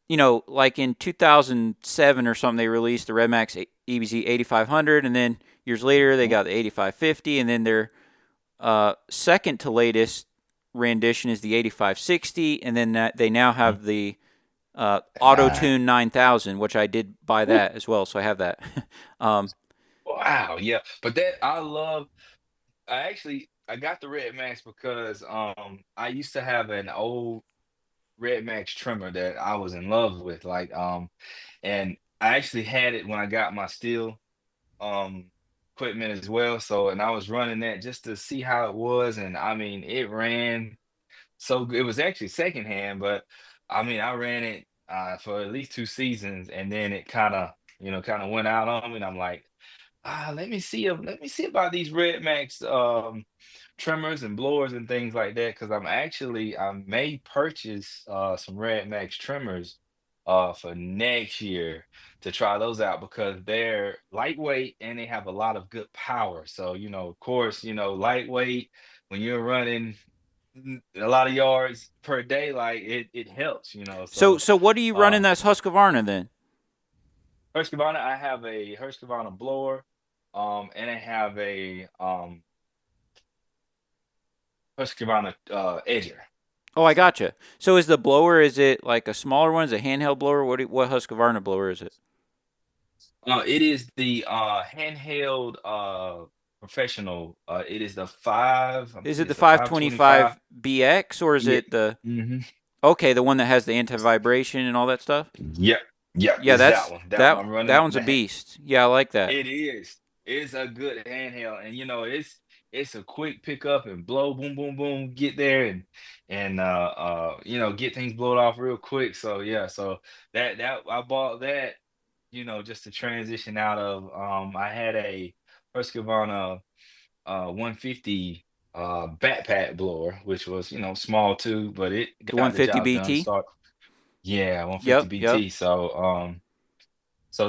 you know, like in 2007 or something, they released the Red Max EBZ 8500, and then years later they got the 8550, and then their second to latest rendition is the 8560, and then they now have the Auto Tune 9000, which I did buy that as well, so I have that. Wow, yeah, but that I got the Red Max because I used to have an old Red Max trimmer that I was in love with, and I actually had it when I got my steel equipment as well. So, and I was running that just to see how it was, and I mean, it ran so good. It was actually secondhand, but I mean, I ran it for at least 2 seasons, and then it kind of went out on me, and I'm like, let me see about these Red Max trimmers and blowers and things like that, because I may purchase some Red Max trimmers for next year to try those out, because they're lightweight and they have a lot of good power. So, you know, of course, you know, lightweight when you're running a lot of yards per day, like it helps, you know. So what are you running that's Husqvarna then? Husqvarna, I have a Husqvarna blower, and I have a Husqvarna edger. Oh, I gotcha. So is the blower, is it like a smaller one? Is it a handheld blower? What Husqvarna blower is it? It is the handheld professional. It is the 5. Is it the 525 BX or is it the? Mm-hmm. Okay, the one that has the anti-vibration and all that stuff. Yep. Yeah, that's that one. That one's a beast. Yeah, I like that. It is. It's a good handheld, and you know, it's it's a quick pickup and blow, boom, boom, boom, get there and get things blown off real quick. So yeah, so that I bought that, just to transition out of. I had a Husqvarna 150 backpack blower, which was small too, but it The got the 150 job done. BT. Yeah, 150 Yep. BT. So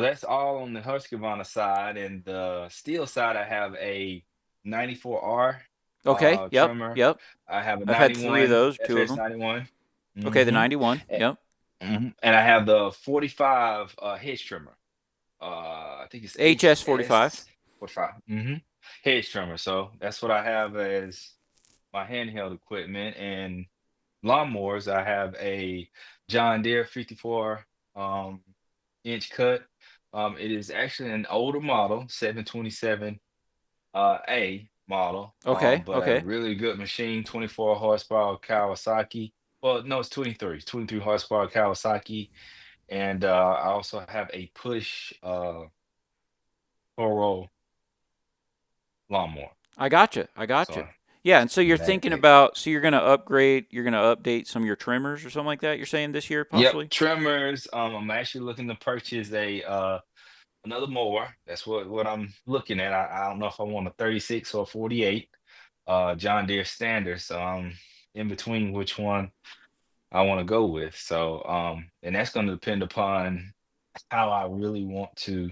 that's all on the Husqvarna side, and the steel side, I have a 94R Okay. Yep. trimmer. Yep. I have a I've had 3 of 91 those, 2 of them. FS91. Okay, the Mm-hmm. 91. Yep. And I have the 45 hedge trimmer. I think it's HS 45. 45. Hedge trimmer. So that's what I have as my handheld equipment. And lawnmowers, I have a John Deere 54 inch cut. It is actually an older model, 727 A model, Okay. but a Okay. really good machine, 24 horsepower Kawasaki. Well, no, it's 23 horsepower Kawasaki. And I also have a push Toro lawnmower. I gotcha. So Yeah, and so you're that, thinking that about, so you're going to upgrade, you're going to update some of your trimmers or something like that, you're saying this year, Yep, possibly? trimmers. I'm actually looking to purchase a another mower. That's what I'm looking at. I don't know if I want a 36 or 48 John Deere standard. So I'm in between which one I want to go with. So and that's going to depend upon how I really want to,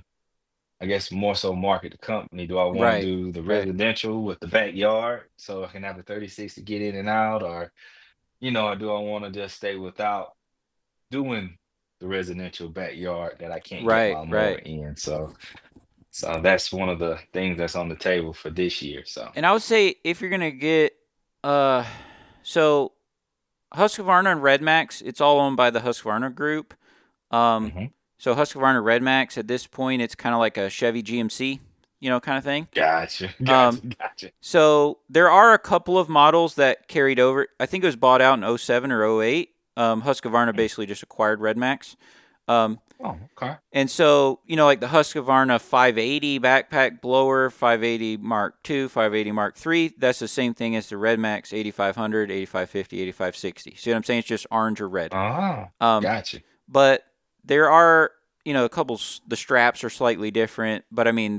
I guess, more so market the company. Do I want to Right. do the Right. residential with the backyard so I can have a 36 to get in and out, or do I want to just stay without doing the residential backyard that I can't get Right. my mower Right. in? So that's one of the things that's on the table for this year. So And I would say if you're going to get, uh, so Husqvarna and Redmax, it's all owned by the Husqvarna group. mhm. So Husqvarna Redmax, at this point, it's kind of like a Chevy GMC, kind of thing. Gotcha. Um, So there are a couple of models that carried over. I think it was bought out in 07 or 08. Husqvarna basically just acquired Redmax. Um, Oh, okay. and so, like the Husqvarna 580 backpack blower, 580 Mark II, 580 Mark III, that's the same thing as the Redmax 8500, 8550, 8560. See what I'm saying? It's just orange or red. Oh, Um, gotcha. but there are, a couple, the straps are slightly different, but I mean,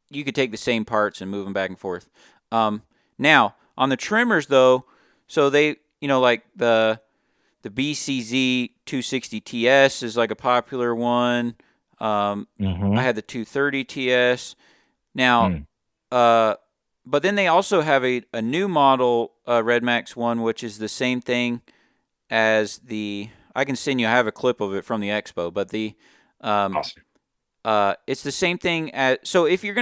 you could take the same parts and move them back and forth. Now, on the trimmers, though, so they, like the BCZ 260 TS is like a popular one. I had the 230 TS. Now, but then they also have a new model, Redmax one, which is the same thing as I can send you, I have a clip of it from the expo, but Awesome. it's the same thing so if you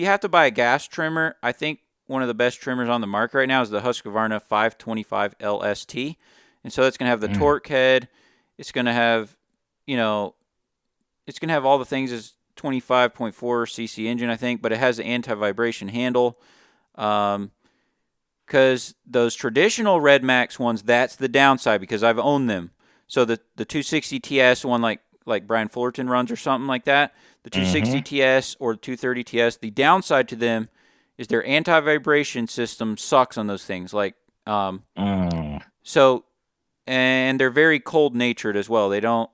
have to buy a gas trimmer, I think one of the best trimmers on the market right now is the Husqvarna 525 LST. And so it's going to have the torque head. It's going to have, it's going to have all the things as 25.4 cc engine, I think, but it has an anti-vibration handle. Because those traditional Redmax ones, that's the downside because I've owned them. So the 260 TS one, like Brian Fullerton runs or something like that, the 260 TS or the 230 TS, the downside to them is their anti-vibration system sucks on those things. So, and they're very cold-natured as well. They don't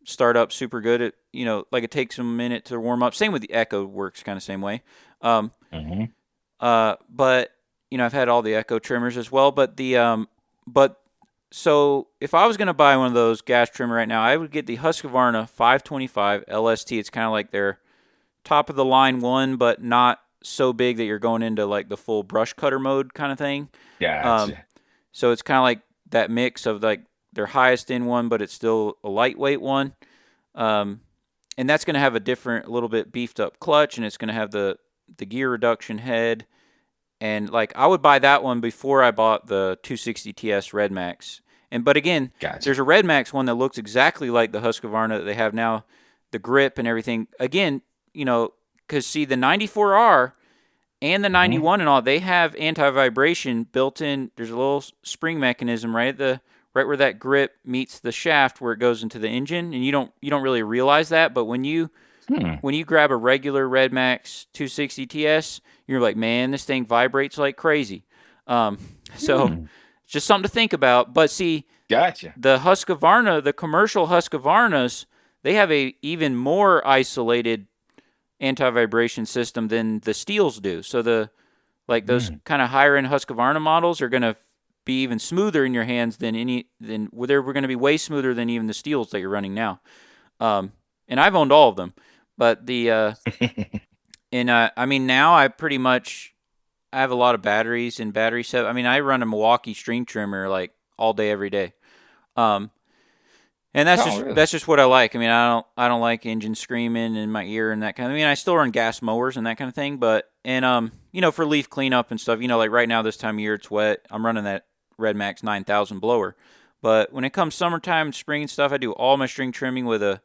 start up super good. It takes them a minute to warm up. Same with the Echo, works kind of same way. But I've had all the Echo trimmers as well. So if I was going to buy one of those gas trimmer right now, I would get the Husqvarna 525 LST. It's kind of like their top of the line one, but not so big that you're going into like the full brush cutter mode kind of thing. Gotcha. So it's kind of like that mix of like their highest end one, but it's still a lightweight one. And that's going to have a little bit beefed up clutch, and it's going to have the gear reduction head. And like I would buy that one before I bought the 260 TS Redmax. But again, There's a Redmax one that looks exactly like the Husqvarna that they have now, the grip and everything. Again, because see the 94R and the 91 and all, they have anti-vibration built in. There's a little spring mechanism right where that grip meets the shaft where it goes into the engine, and you don't really realize that, but when you when you grab a regular Red Max 260 TS, you're like, man, this thing vibrates like crazy. So it's just something to think about. But see, Gotcha. the Husqvarna, the commercial Husqvarnas, they have a even more isolated anti-vibration system than the Steels do. So those kind of higher end Husqvarna models are going to be even smoother in your hands than they're going to be way smoother than even the Steels that you're running now. And I've owned all of them, but I mean, now I have a lot of batteries and battery set. I mean, I run a Milwaukee string trimmer like all day, every day. And that's just what I like. I mean, I don't like engine screaming in my ear and that kind of. I mean, I still run gas mowers and that kind of thing, but for leaf cleanup and stuff, like right now this time of year it's wet. I'm running that Red Max 9000 blower. But when it comes summertime, spring and stuff, I do all my string trimming with a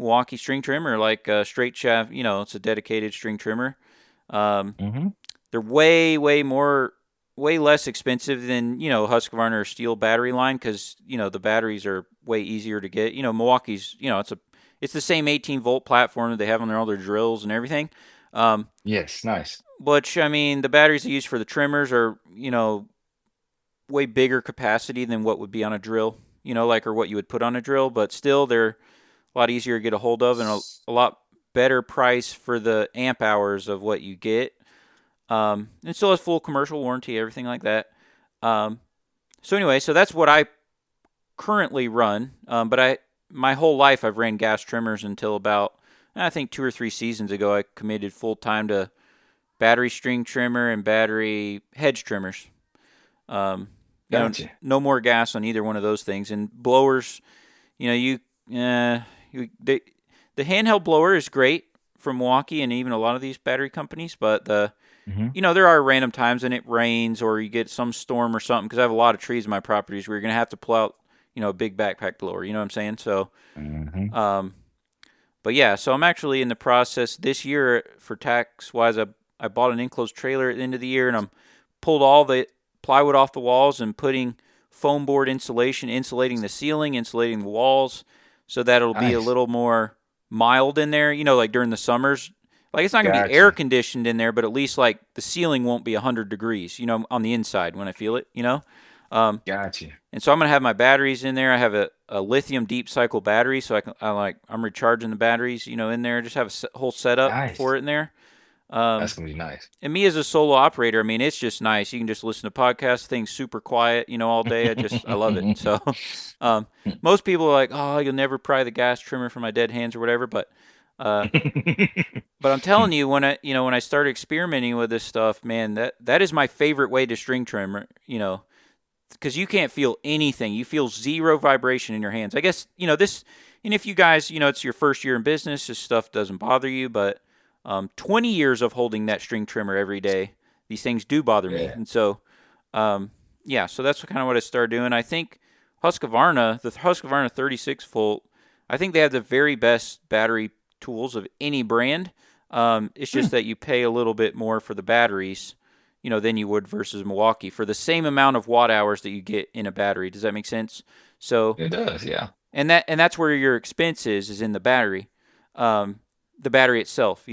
Milwaukee string trimmer, like a straight shaft. It's a dedicated string trimmer. They're way less expensive than Husqvarna or Steel battery line because the batteries are way easier to get. Milwaukee's it's the same 18-volt platform that they have on all their drills and everything. Yes, nice. Which I mean, the batteries they use for the trimmers are way bigger capacity than what would be on a drill. Or what you would put on a drill, but still they're a lot easier to get a hold of and a lot better price for the amp hours of what you get. And still has full commercial warranty, everything like that. So anyway, so that's what I currently run. But my whole life I've ran gas trimmers until about, I think 2 or 3 seasons ago, I committed full time to battery string trimmer and battery hedge trimmers. Gotcha. No more gas on either one of those things. And blowers, the handheld blower is great from Milwaukee and even a lot of these battery companies, but there are random times when it rains or you get some storm or something, because I have a lot of trees in my properties where you're going to have to pull out, a big backpack blower, you know what I'm saying? So, but yeah, so I'm actually in the process this year for tax-wise, I bought an enclosed trailer at the end of the year, and I'm pulled all the plywood off the walls and putting foam board insulation, insulating the ceiling, insulating the walls, so that it'll be a little more mild in there, like during the summers. Like, it's not going to be air conditioned in there, but at least like the ceiling won't be 100 degrees, on the inside when I feel it, Gotcha. And so I'm going to have my batteries in there. I have a lithium deep cycle battery, so I'm recharging the batteries, in there. Just have a whole setup for it in there. That's going to be nice. And me as a solo operator, I mean, it's just nice. You can just listen to podcasts, things super quiet, all day. I love it. So most people are like, oh, you'll never pry the gas trimmer from my dead hands or whatever. But I'm telling you, when I started experimenting with this stuff, man, that is my favorite way to string trim, because you can't feel anything. You feel zero vibration in your hands. I guess, this, and if you guys, it's your first year in business, this stuff doesn't bother you, but 20 years of holding that string trimmer every day, these things do bother me. And so, so that's kind of what I started doing. I think the Husqvarna 36 volt, I think they have the very best battery tools of any brand. It's just that you pay a little bit more for the batteries, than you would versus Milwaukee for the same amount of watt hours that you get in a battery. Does that make sense? So it does, yeah. And that's where your expense is in the battery. The battery itself,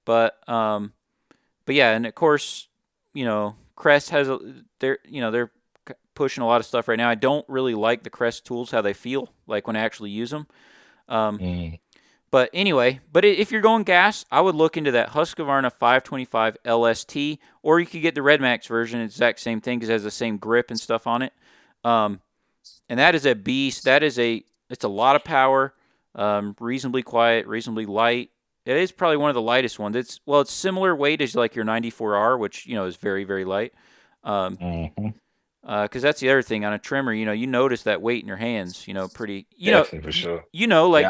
but yeah, and of course, Crest has they're pushing a lot of stuff right now. I don't really like the Crest tools, how they feel like when I actually use them. But anyway, if you're going gas, I would look into that Husqvarna 525 LST, or you could get the Red Max version, exact same thing, because it has the same grip and stuff on it. And that is a beast. It's a lot of power, reasonably quiet, reasonably light. It is probably one of the lightest ones. It's similar weight as like your 94R, which, is very, very light. Because that's the other thing on a trimmer, you notice that weight in your hands, pretty, Definitely, for sure. Like,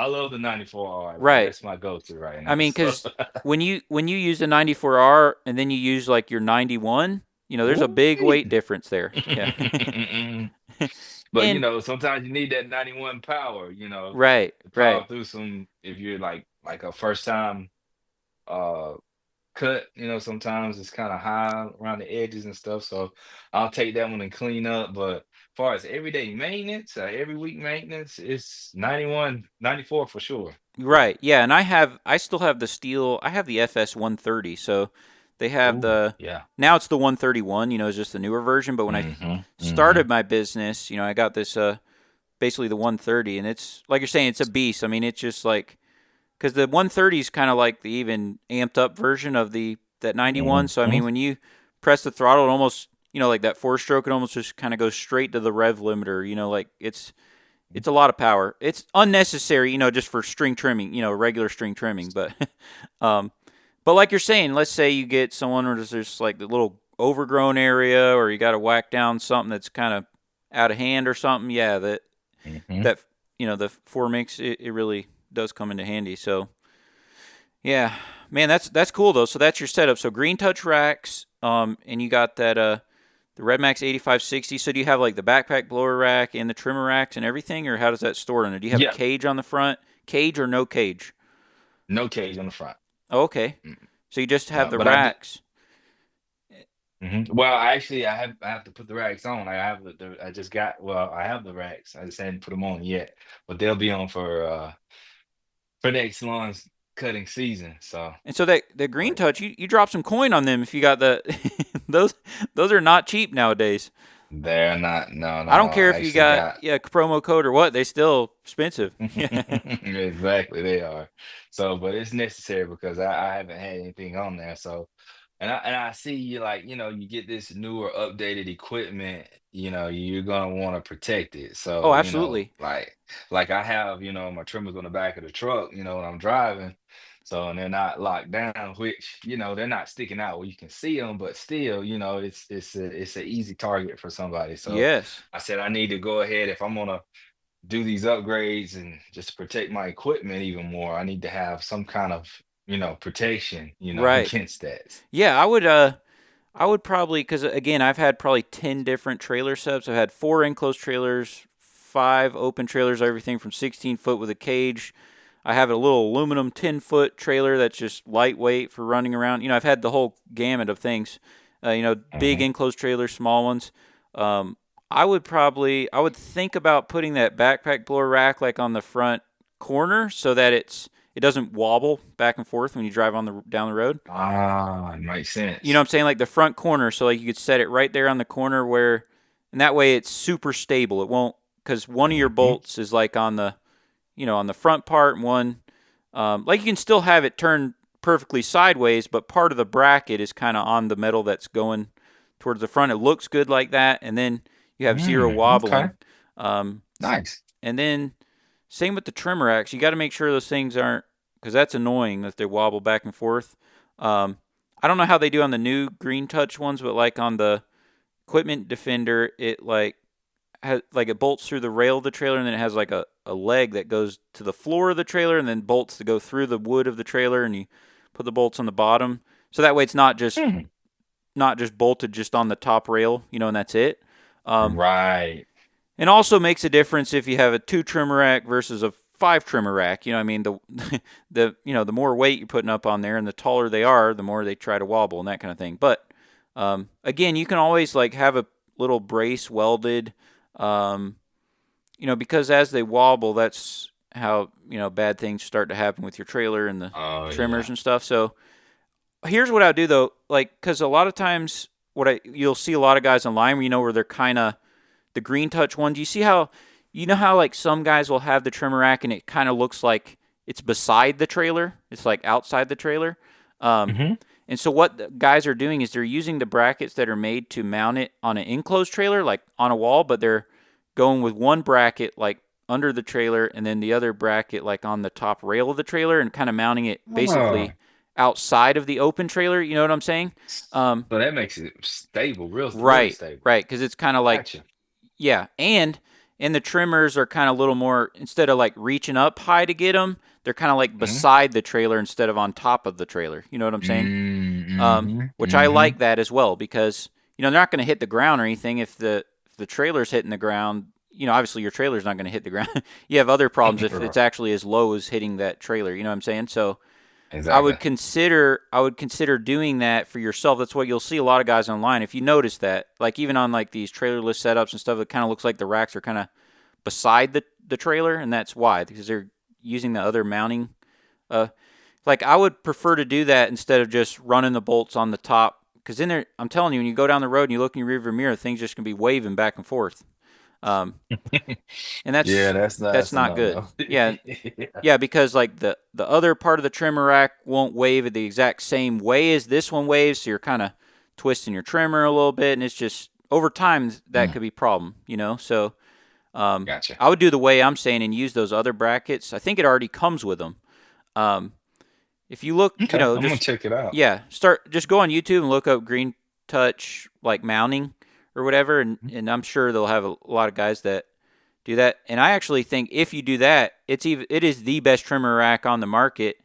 I love the 94R. Right. That's my go-to right now. I mean, because when you use the 94R and then you use like your 91, there's a big weight difference there. Yeah. But sometimes you need that 91 power, Right. to power through some, if you're like a first time cut. Sometimes it's kind of high around the edges and stuff. So I'll take that one and clean up. But as far as everyday maintenance, every week maintenance, it's 91, 94 for sure. Right. Yeah, and I still have the steel. I have the FS 130. So they have now it's the 131. It's just the newer version. But when I started my business, I got this basically the 130, and it's like you're saying, it's a beast. I mean, it's just like. Because the 130 is kind of like the even amped up version of that 91. So, I mean, when you press the throttle, it almost, like that 4-stroke, it almost just kind of goes straight to the rev limiter. Like it's a lot of power. It's unnecessary, just for string trimming, regular string trimming. But like you're saying, let's say you get someone where there's like the little overgrown area, or you got to whack down something that's kind of out of hand or something. Yeah, that the 4-mix, it really does come into handy. So yeah, man, that's cool though. So that's your setup. So green touch racks, and you got that the Redmax 8560. So do you have like the backpack blower rack and the trimmer racks and everything, or how does that store in it? Do you have a cage on the front? Cage or no cage? No cage on the front. Oh, okay. So you just have the racks. Well, actually, I have to put the racks on. I have I have the racks. I just hadn't put them on yet, but they'll be on for next lawn's cutting season. So the green touch, you drop some coin on them if you got the those are not cheap nowadays. They're not. No. I don't care if you got promo code or what, they still expensive. Exactly, they are. So, but it's necessary because I haven't had anything on there. So, and I see you you get this newer, updated equipment. You're gonna want to protect it. So, oh, absolutely. Like I have, my trimmers on the back of the truck. When I'm driving. So, and they're not locked down, which, they're not sticking out where you can see them, but still, it's an easy target for somebody. So yes, I said, I need to go ahead, if I'm going to do these upgrades and just protect my equipment even more, I need to have some kind of, protection, right, against that. Yeah, I would probably, because again, I've had probably 10 different trailer setups. I've had 4 enclosed trailers, 5 open trailers, everything from 16 foot with a cage. I have a little aluminum 10-foot trailer that's just lightweight for running around. I've had the whole gamut of things. Big enclosed trailers, small ones. I would think about putting that backpack blower rack like on the front corner so that it doesn't wobble back and forth when you drive down the road. It makes sense. You know what I'm saying? Like the front corner, so like you could set it right there on the corner and that way it's super stable. It won't, because one of your bolts is like on the front part, and one, like you can still have it turned perfectly sideways, but part of the bracket is kind of on the metal that's going towards the front. It looks good like that, and then you have zero wobbling. Okay. Nice. And then same with the trimmer racks. You got to make sure those things aren't, because that's annoying that they wobble back and forth. I don't know how they do on the new Green Touch ones, but like on the Equipment Defender, it it bolts through the rail of the trailer, and then it has like a leg that goes to the floor of the trailer, and then bolts to go through the wood of the trailer, and you put the bolts on the bottom. So that way it's not just bolted just on the top rail, and that's it. Right. And also makes a difference if you have a 2 trimmer rack versus a 5 trimmer rack. I mean, the more weight you're putting up on there and the taller they are, the more they try to wobble and that kind of thing. But again, you can always like have a little brace welded, because as they wobble, that's how, bad things start to happen with your trailer and the trimmers and stuff. So here's what I do though, because a lot of times you'll see a lot of guys online, where they're kind of the Green Touch ones. You see how, like some guys will have the trimmer rack and it kind of looks like it's beside the trailer. It's like outside the trailer. And so what the guys are doing is they're using the brackets that are made to mount it on an enclosed trailer, like on a wall, but they're going with one bracket like under the trailer and then the other bracket like on the top rail of the trailer and kind of mounting it basically outside of the open trailer. You know what I'm saying? So that makes it stable, real right, stable. Right, because it's kind of like, Gotcha. Yeah, and the trimmers are kind of a little more, instead of like reaching up high to get them, they're kind of like beside the trailer instead of on top of the trailer. You know what I'm saying? Which I like that as well, because they're not going to hit the ground or anything. If the trailer's hitting the ground, obviously your trailer's not going to hit the ground. You have other problems if it's actually as low as hitting that trailer. You know what I'm saying? So I Exactly. would consider doing that for yourself. That's what you'll see a lot of guys online. If you notice that, like even on like these trailerless setups and stuff, it kind of looks like the racks are kind of beside the trailer, and that's why, because they're using the other mounting. Like I would prefer to do that instead of just running the bolts on the top, because in there, I'm telling you, when you go down the road and you look in your rearview mirror, things just gonna be waving back and forth. Um, and Yeah, that's that's a not good. no-no. Yeah, Yeah. yeah, because like the other part of the trimmer rack won't wave the exact same way as this one waves, so you're kind of twisting your trimmer a little bit, and it's just over time that could be a problem, So Gotcha. I would do the way I'm saying and use those other brackets. I think it already comes with them. If you look, Okay, I'm gonna just check it out. just go on YouTube and look up Green Touch like mounting or whatever, and I'm sure they'll have a lot of guys that do that. And I actually think if you do that, it is the best trimmer rack on the market,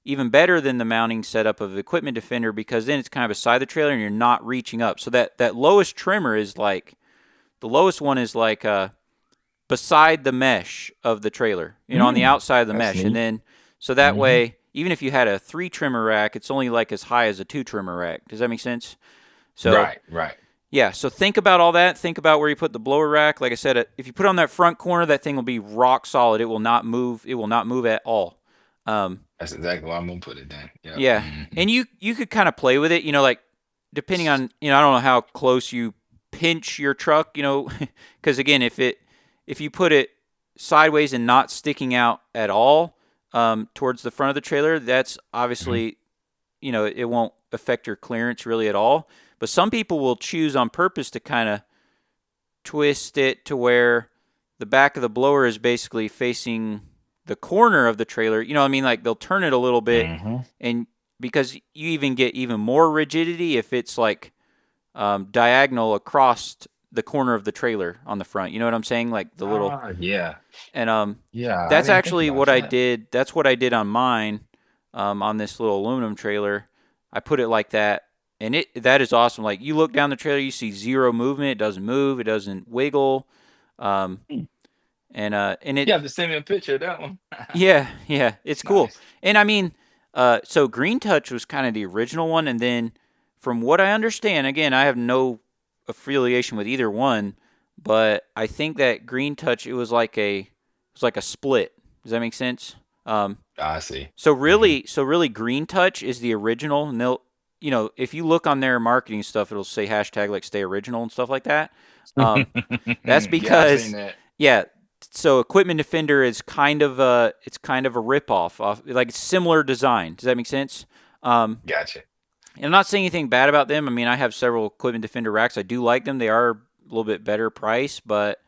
even better than the mounting setup of Equipment Defender, because then it's kind of beside the trailer and you're not reaching up. So that lowest trimmer is like the lowest one is like beside the mesh of the trailer, on the outside of the That's mesh, neat. and then so that way, even if you had a 3 trimmer rack, it's only like as high as a 2 trimmer rack. Does that make sense? So Right. yeah, so think about all that. Think about where you put the blower rack. Like I said, if you put it on that front corner, that thing will be rock solid. It will not move. It will not move at all. That's exactly why I'm gonna put it down. Yep. Yeah, and you could kind of play with it. Like depending on I don't know how close you pinch your truck. Because again, if you put it sideways and not sticking out at all towards the front of the trailer, that's obviously it won't affect your clearance really at all. But some people will choose on purpose to kind of twist it to where the back of the blower is basically facing the corner of the trailer. You know what I mean? Like they'll turn it a little bit, and because you even get even more rigidity if it's like diagonal across the corner of the trailer on the front. You know what I'm saying? Like the little Yeah. and Yeah. I that's didn't think actually about what I that. did. That's what I did on mine on this little aluminum trailer. I put it like that. And that is awesome. Like you look down the trailer, you see zero movement. It doesn't move. It doesn't wiggle. And it You have to send me a picture of that one. yeah, it's cool. Nice. And I mean, so Green Touch was kind of the original one, and then from what I understand, again, I have no affiliation with either one, but I think that Green Touch it was like a split. Does that make sense? I see. So really, Green Touch is the original, and they'll if you look on their marketing stuff, it'll say hashtag like stay original and stuff like that. That's Yeah, I've because seen that. yeah. So Equipment Defender is kind of a ripoff off like it's similar design. Does that make sense? Gotcha. And I'm not saying anything bad about them. I mean, I have several Equipment Defender racks. I do like them. They are a little bit better price, but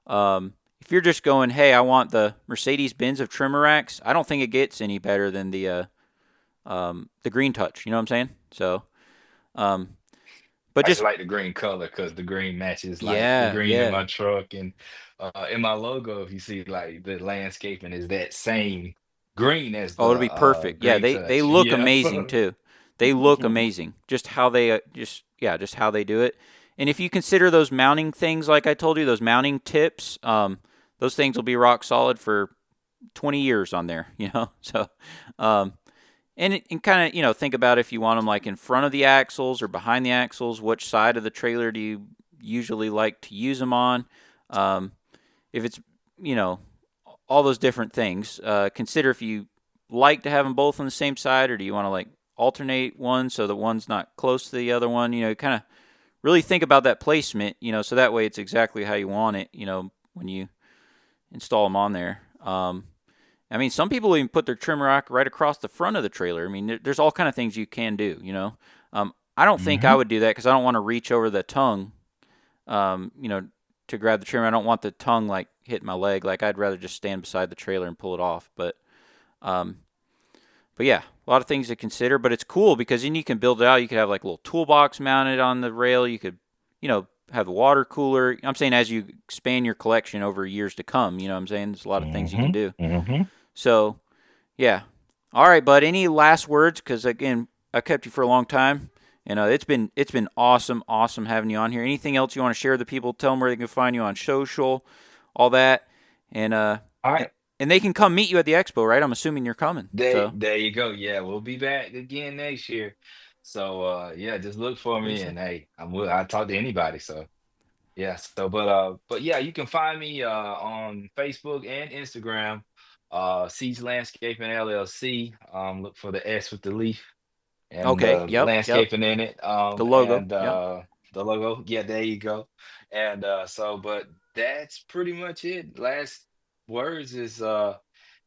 if you're just going, hey, I want the Mercedes-Benz of trimmer racks, I don't think it gets any better than the Green Touch. You know what I'm saying? So, but I just just like the green color because the green matches like the yeah, green yeah. in my truck and in my logo. If you see like the landscaping is that same green as the Oh, it'll be perfect. Yeah, green they touch. look Yeah. amazing too. They look amazing. Just how they just how they do it. And if you consider those mounting things, like I told you, those mounting tips, those things will be rock solid for 20 years on there. So, and kind of think about if you want them like in front of the axles or behind the axles. Which side of the trailer do you usually like to use them on? If it's all those different things. Consider if you like to have them both on the same side, or do you want to like alternate one so that one's not close to the other one? Kind of really think about that placement, so that way it's exactly how you want it, when you install them on there. I mean, some people even put their trim rack right across the front of the trailer. I mean, there's all kind of things you can do, I don't think I would do that because I don't want to reach over the tongue, to grab the trim. I don't want the tongue like hitting my leg. Like I'd rather just stand beside the trailer and pull it off. But yeah, a lot of things to consider. But it's cool because then you can build it out. You could have like a little toolbox mounted on the rail. You could, have the water cooler. I'm saying as you expand your collection over years to come, I'm saying there's a lot of things you can do. So, yeah. All right, bud. Any last words? Because again, I kept you for a long time, and it's been awesome having you on here. Anything else you want to share with the people? Tell them where they can find you on social, all that, and I and they can come meet you at the expo, right? I'm assuming you're coming. So There you go. Yeah, we'll be back again next year. So yeah, just look for me, and hey, I talk to anybody. So yeah, but yeah, you can find me on Facebook and Instagram, Siege Landscaping LLC. Look for the S with the leaf and okay, yep, landscaping in it. the logo, And yep. the logo. Yeah, there you go. And but that's pretty much it. Last words is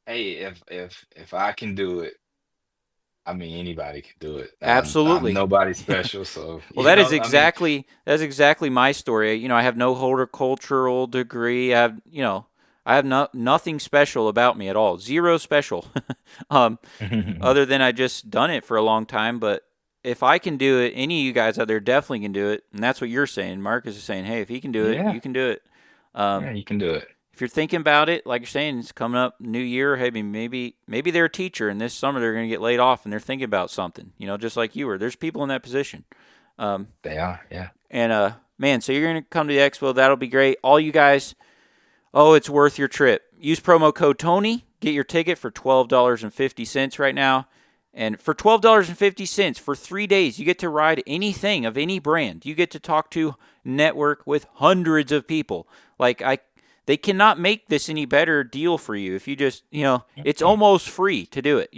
hey, if I can do it, I mean anybody can do it. I'm Absolutely. nobody special, so Well, you know, I mean, that's exactly my story. You know, I have no horticultural degree. I have nothing special about me at all. Zero special. um, other than I just done it for a long time. But if I can do it, any of you guys out there definitely can do it. And that's what you're saying. Marcus is saying, hey, if he can do it, yeah, you can do it. yeah, you can do it. If you're thinking about it, like you're saying, it's coming up New Year. Hey, maybe they're a teacher, and this summer they're going to get laid off, and they're thinking about something. You know, just like you were. There's people in that position. They are, yeah. And man, so you're going to come to the expo. That'll be great. All you guys, oh, it's worth your trip. Use promo code Tony. Get your ticket for $12.50 right now. And for $12.50 for 3 days, you get to ride anything of any brand. You get to talk to, network with hundreds of people. They cannot make this any better deal for you if you just, it's almost free to do it,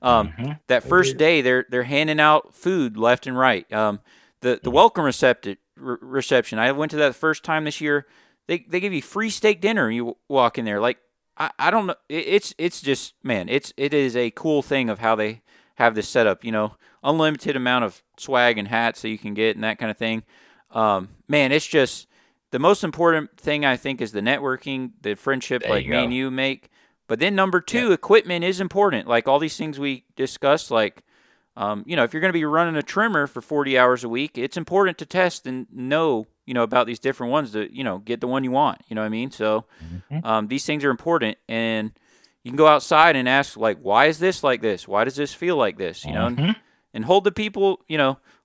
That first day, they're handing out food left and right. The welcome reception, I went to that the first time this year. They give you free steak dinner when you walk in there. Like, I don't know. It's just, man, it is a cool thing of how they have this set up, unlimited amount of swag and hats that you can get and that kind of thing. Man, it's just the most important thing I think is the networking, the friendship There like you me go. and you make. But then number two, Yeah. equipment is important. Like all these things we discussed, like, if you're going to be running a trimmer for 40 hours a week, it's important to test and know, about these different ones to, get the one you want. You know what I mean? So these things are important, and you can go outside and ask, like, why is this like this? Why does this feel like this? And hold the people,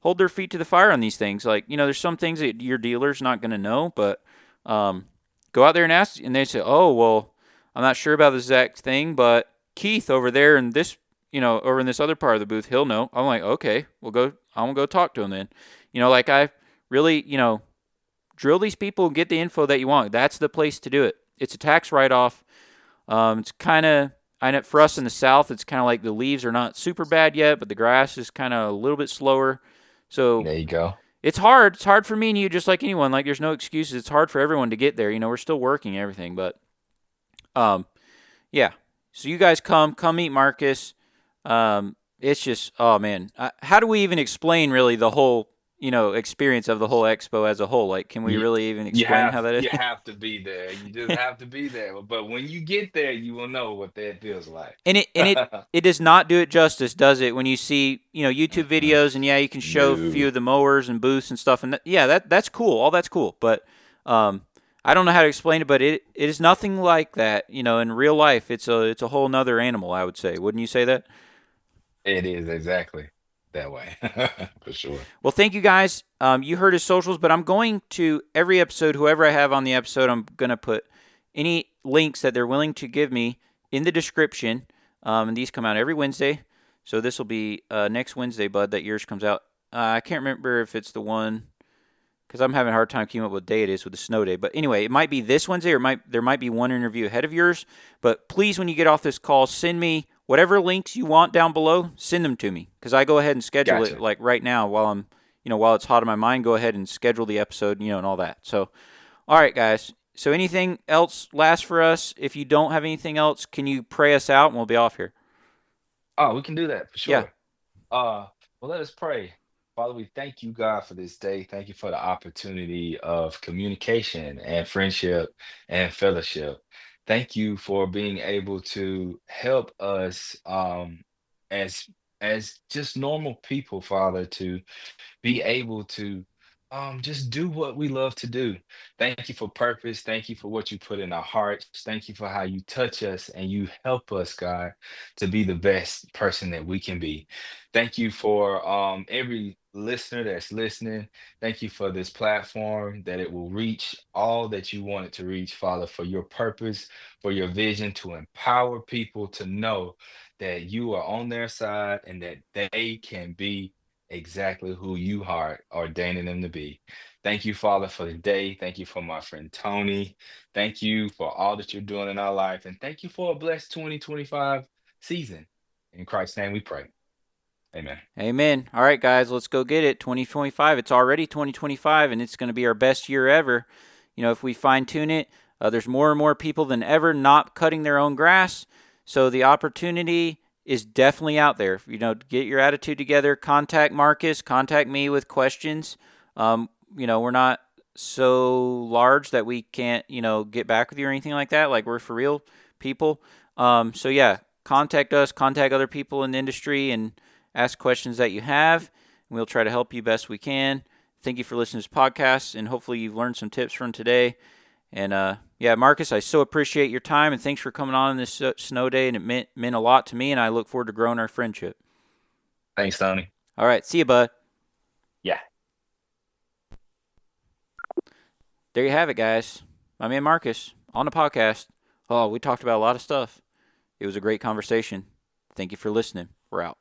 hold their feet to the fire on these things. Like, there's some things that your dealer's not going to know, but go out there and ask, and they say, oh, well, I'm not sure about this exact thing, but Keith over there in this, over in this other part of the booth, he'll know. I'm like, okay, I'm going to go talk to him then. Like I really, drill these people and get the info that you want. That's the place to do it. It's a tax write-off. It's kind of, I know for us in the South, it's kind of like the leaves are not super bad yet, but the grass is kind of a little bit slower. So There you go. it's hard. It's hard for me and you, just like anyone. Like, there's no excuses. It's hard for everyone to get there. We're still working and everything, but yeah. So you guys come meet Marcus. It's just, oh man, how do we even explain really the whole, experience of the whole expo as a whole? Like, can we You, really even you explain how have that is? you have to be there. You just have to be there. But when you get there, you will know what that feels like. And it does not do it justice, does it? When you see, YouTube videos, and yeah, you can show a few No. of the mowers and booths and stuff, and that's cool. All that's cool, but I don't know how to explain it, but it is nothing like that. In real life, it's a whole nother animal, I would say. Wouldn't you say that? It is exactly that way. For sure. Well, thank you guys. You heard his socials, but I'm going to every episode, whoever I have on the episode, I'm going to put any links that they're willing to give me in the description. And these come out every Wednesday. So this will be next Wednesday, bud, that yours comes out. I can't remember if it's the one, because I'm having a hard time keeping up what day it is with the snow day. But anyway, it might be this Wednesday, or there might be one interview ahead of yours. But please, when you get off this call, send me whatever links you want down below. Send them to me, because I go ahead and schedule it Gotcha. like right now while I'm, while it's hot in my mind. Go ahead and schedule the episode, and all that. So, all right, guys. So anything else last for us? If you don't have anything else, can you pray us out and we'll be off here? Oh, we can do that for Yeah. sure. Well, let us pray. Father, we thank you, God, for this day. Thank you for the opportunity of communication and friendship and fellowship. Thank you for being able to help us as as just normal people, Father, to be able to just do what we love to do. Thank you for purpose. Thank you for what you put in our hearts. Thank you for how you touch us and you help us, God, to be the best person that we can be. Thank you for every listener that's listening. Thank you for this platform, that it will reach all that you want it to reach, Father, for your purpose, for your vision to empower people to know that you are on their side and that they can be exactly who you are ordaining them to be. Thank you, Father, for the day. Thank you for my friend Tony. Thank you for all that you're doing in our life. And thank you for a blessed 2025 season. In Christ's name we pray. Amen. Amen. All right, guys, let's go get it. 2025. It's already 2025, and it's going to be our best year ever. You know, if we fine tune it, there's more and more people than ever not cutting their own grass. So the opportunity is definitely out there. You know, get your attitude together. Contact Marcus. Contact me with questions. You know, we're not so large that we can't, you know, get back with you or anything like that. Like, we're for real people. So yeah, contact us. Contact other people in the industry and ask questions that you have. We'll try to help you best we can. Thank you for listening to this podcast, and hopefully you've learned some tips from today. And yeah, Marcus, I so appreciate your time, and thanks for coming on this snow day, and it meant a lot to me, and I look forward to growing our friendship. Thanks, Tony. All right, see you, bud. Yeah. There you have it, guys. My man Marcus on the podcast. Oh, we talked about a lot of stuff. It was a great conversation. Thank you for listening. We're out.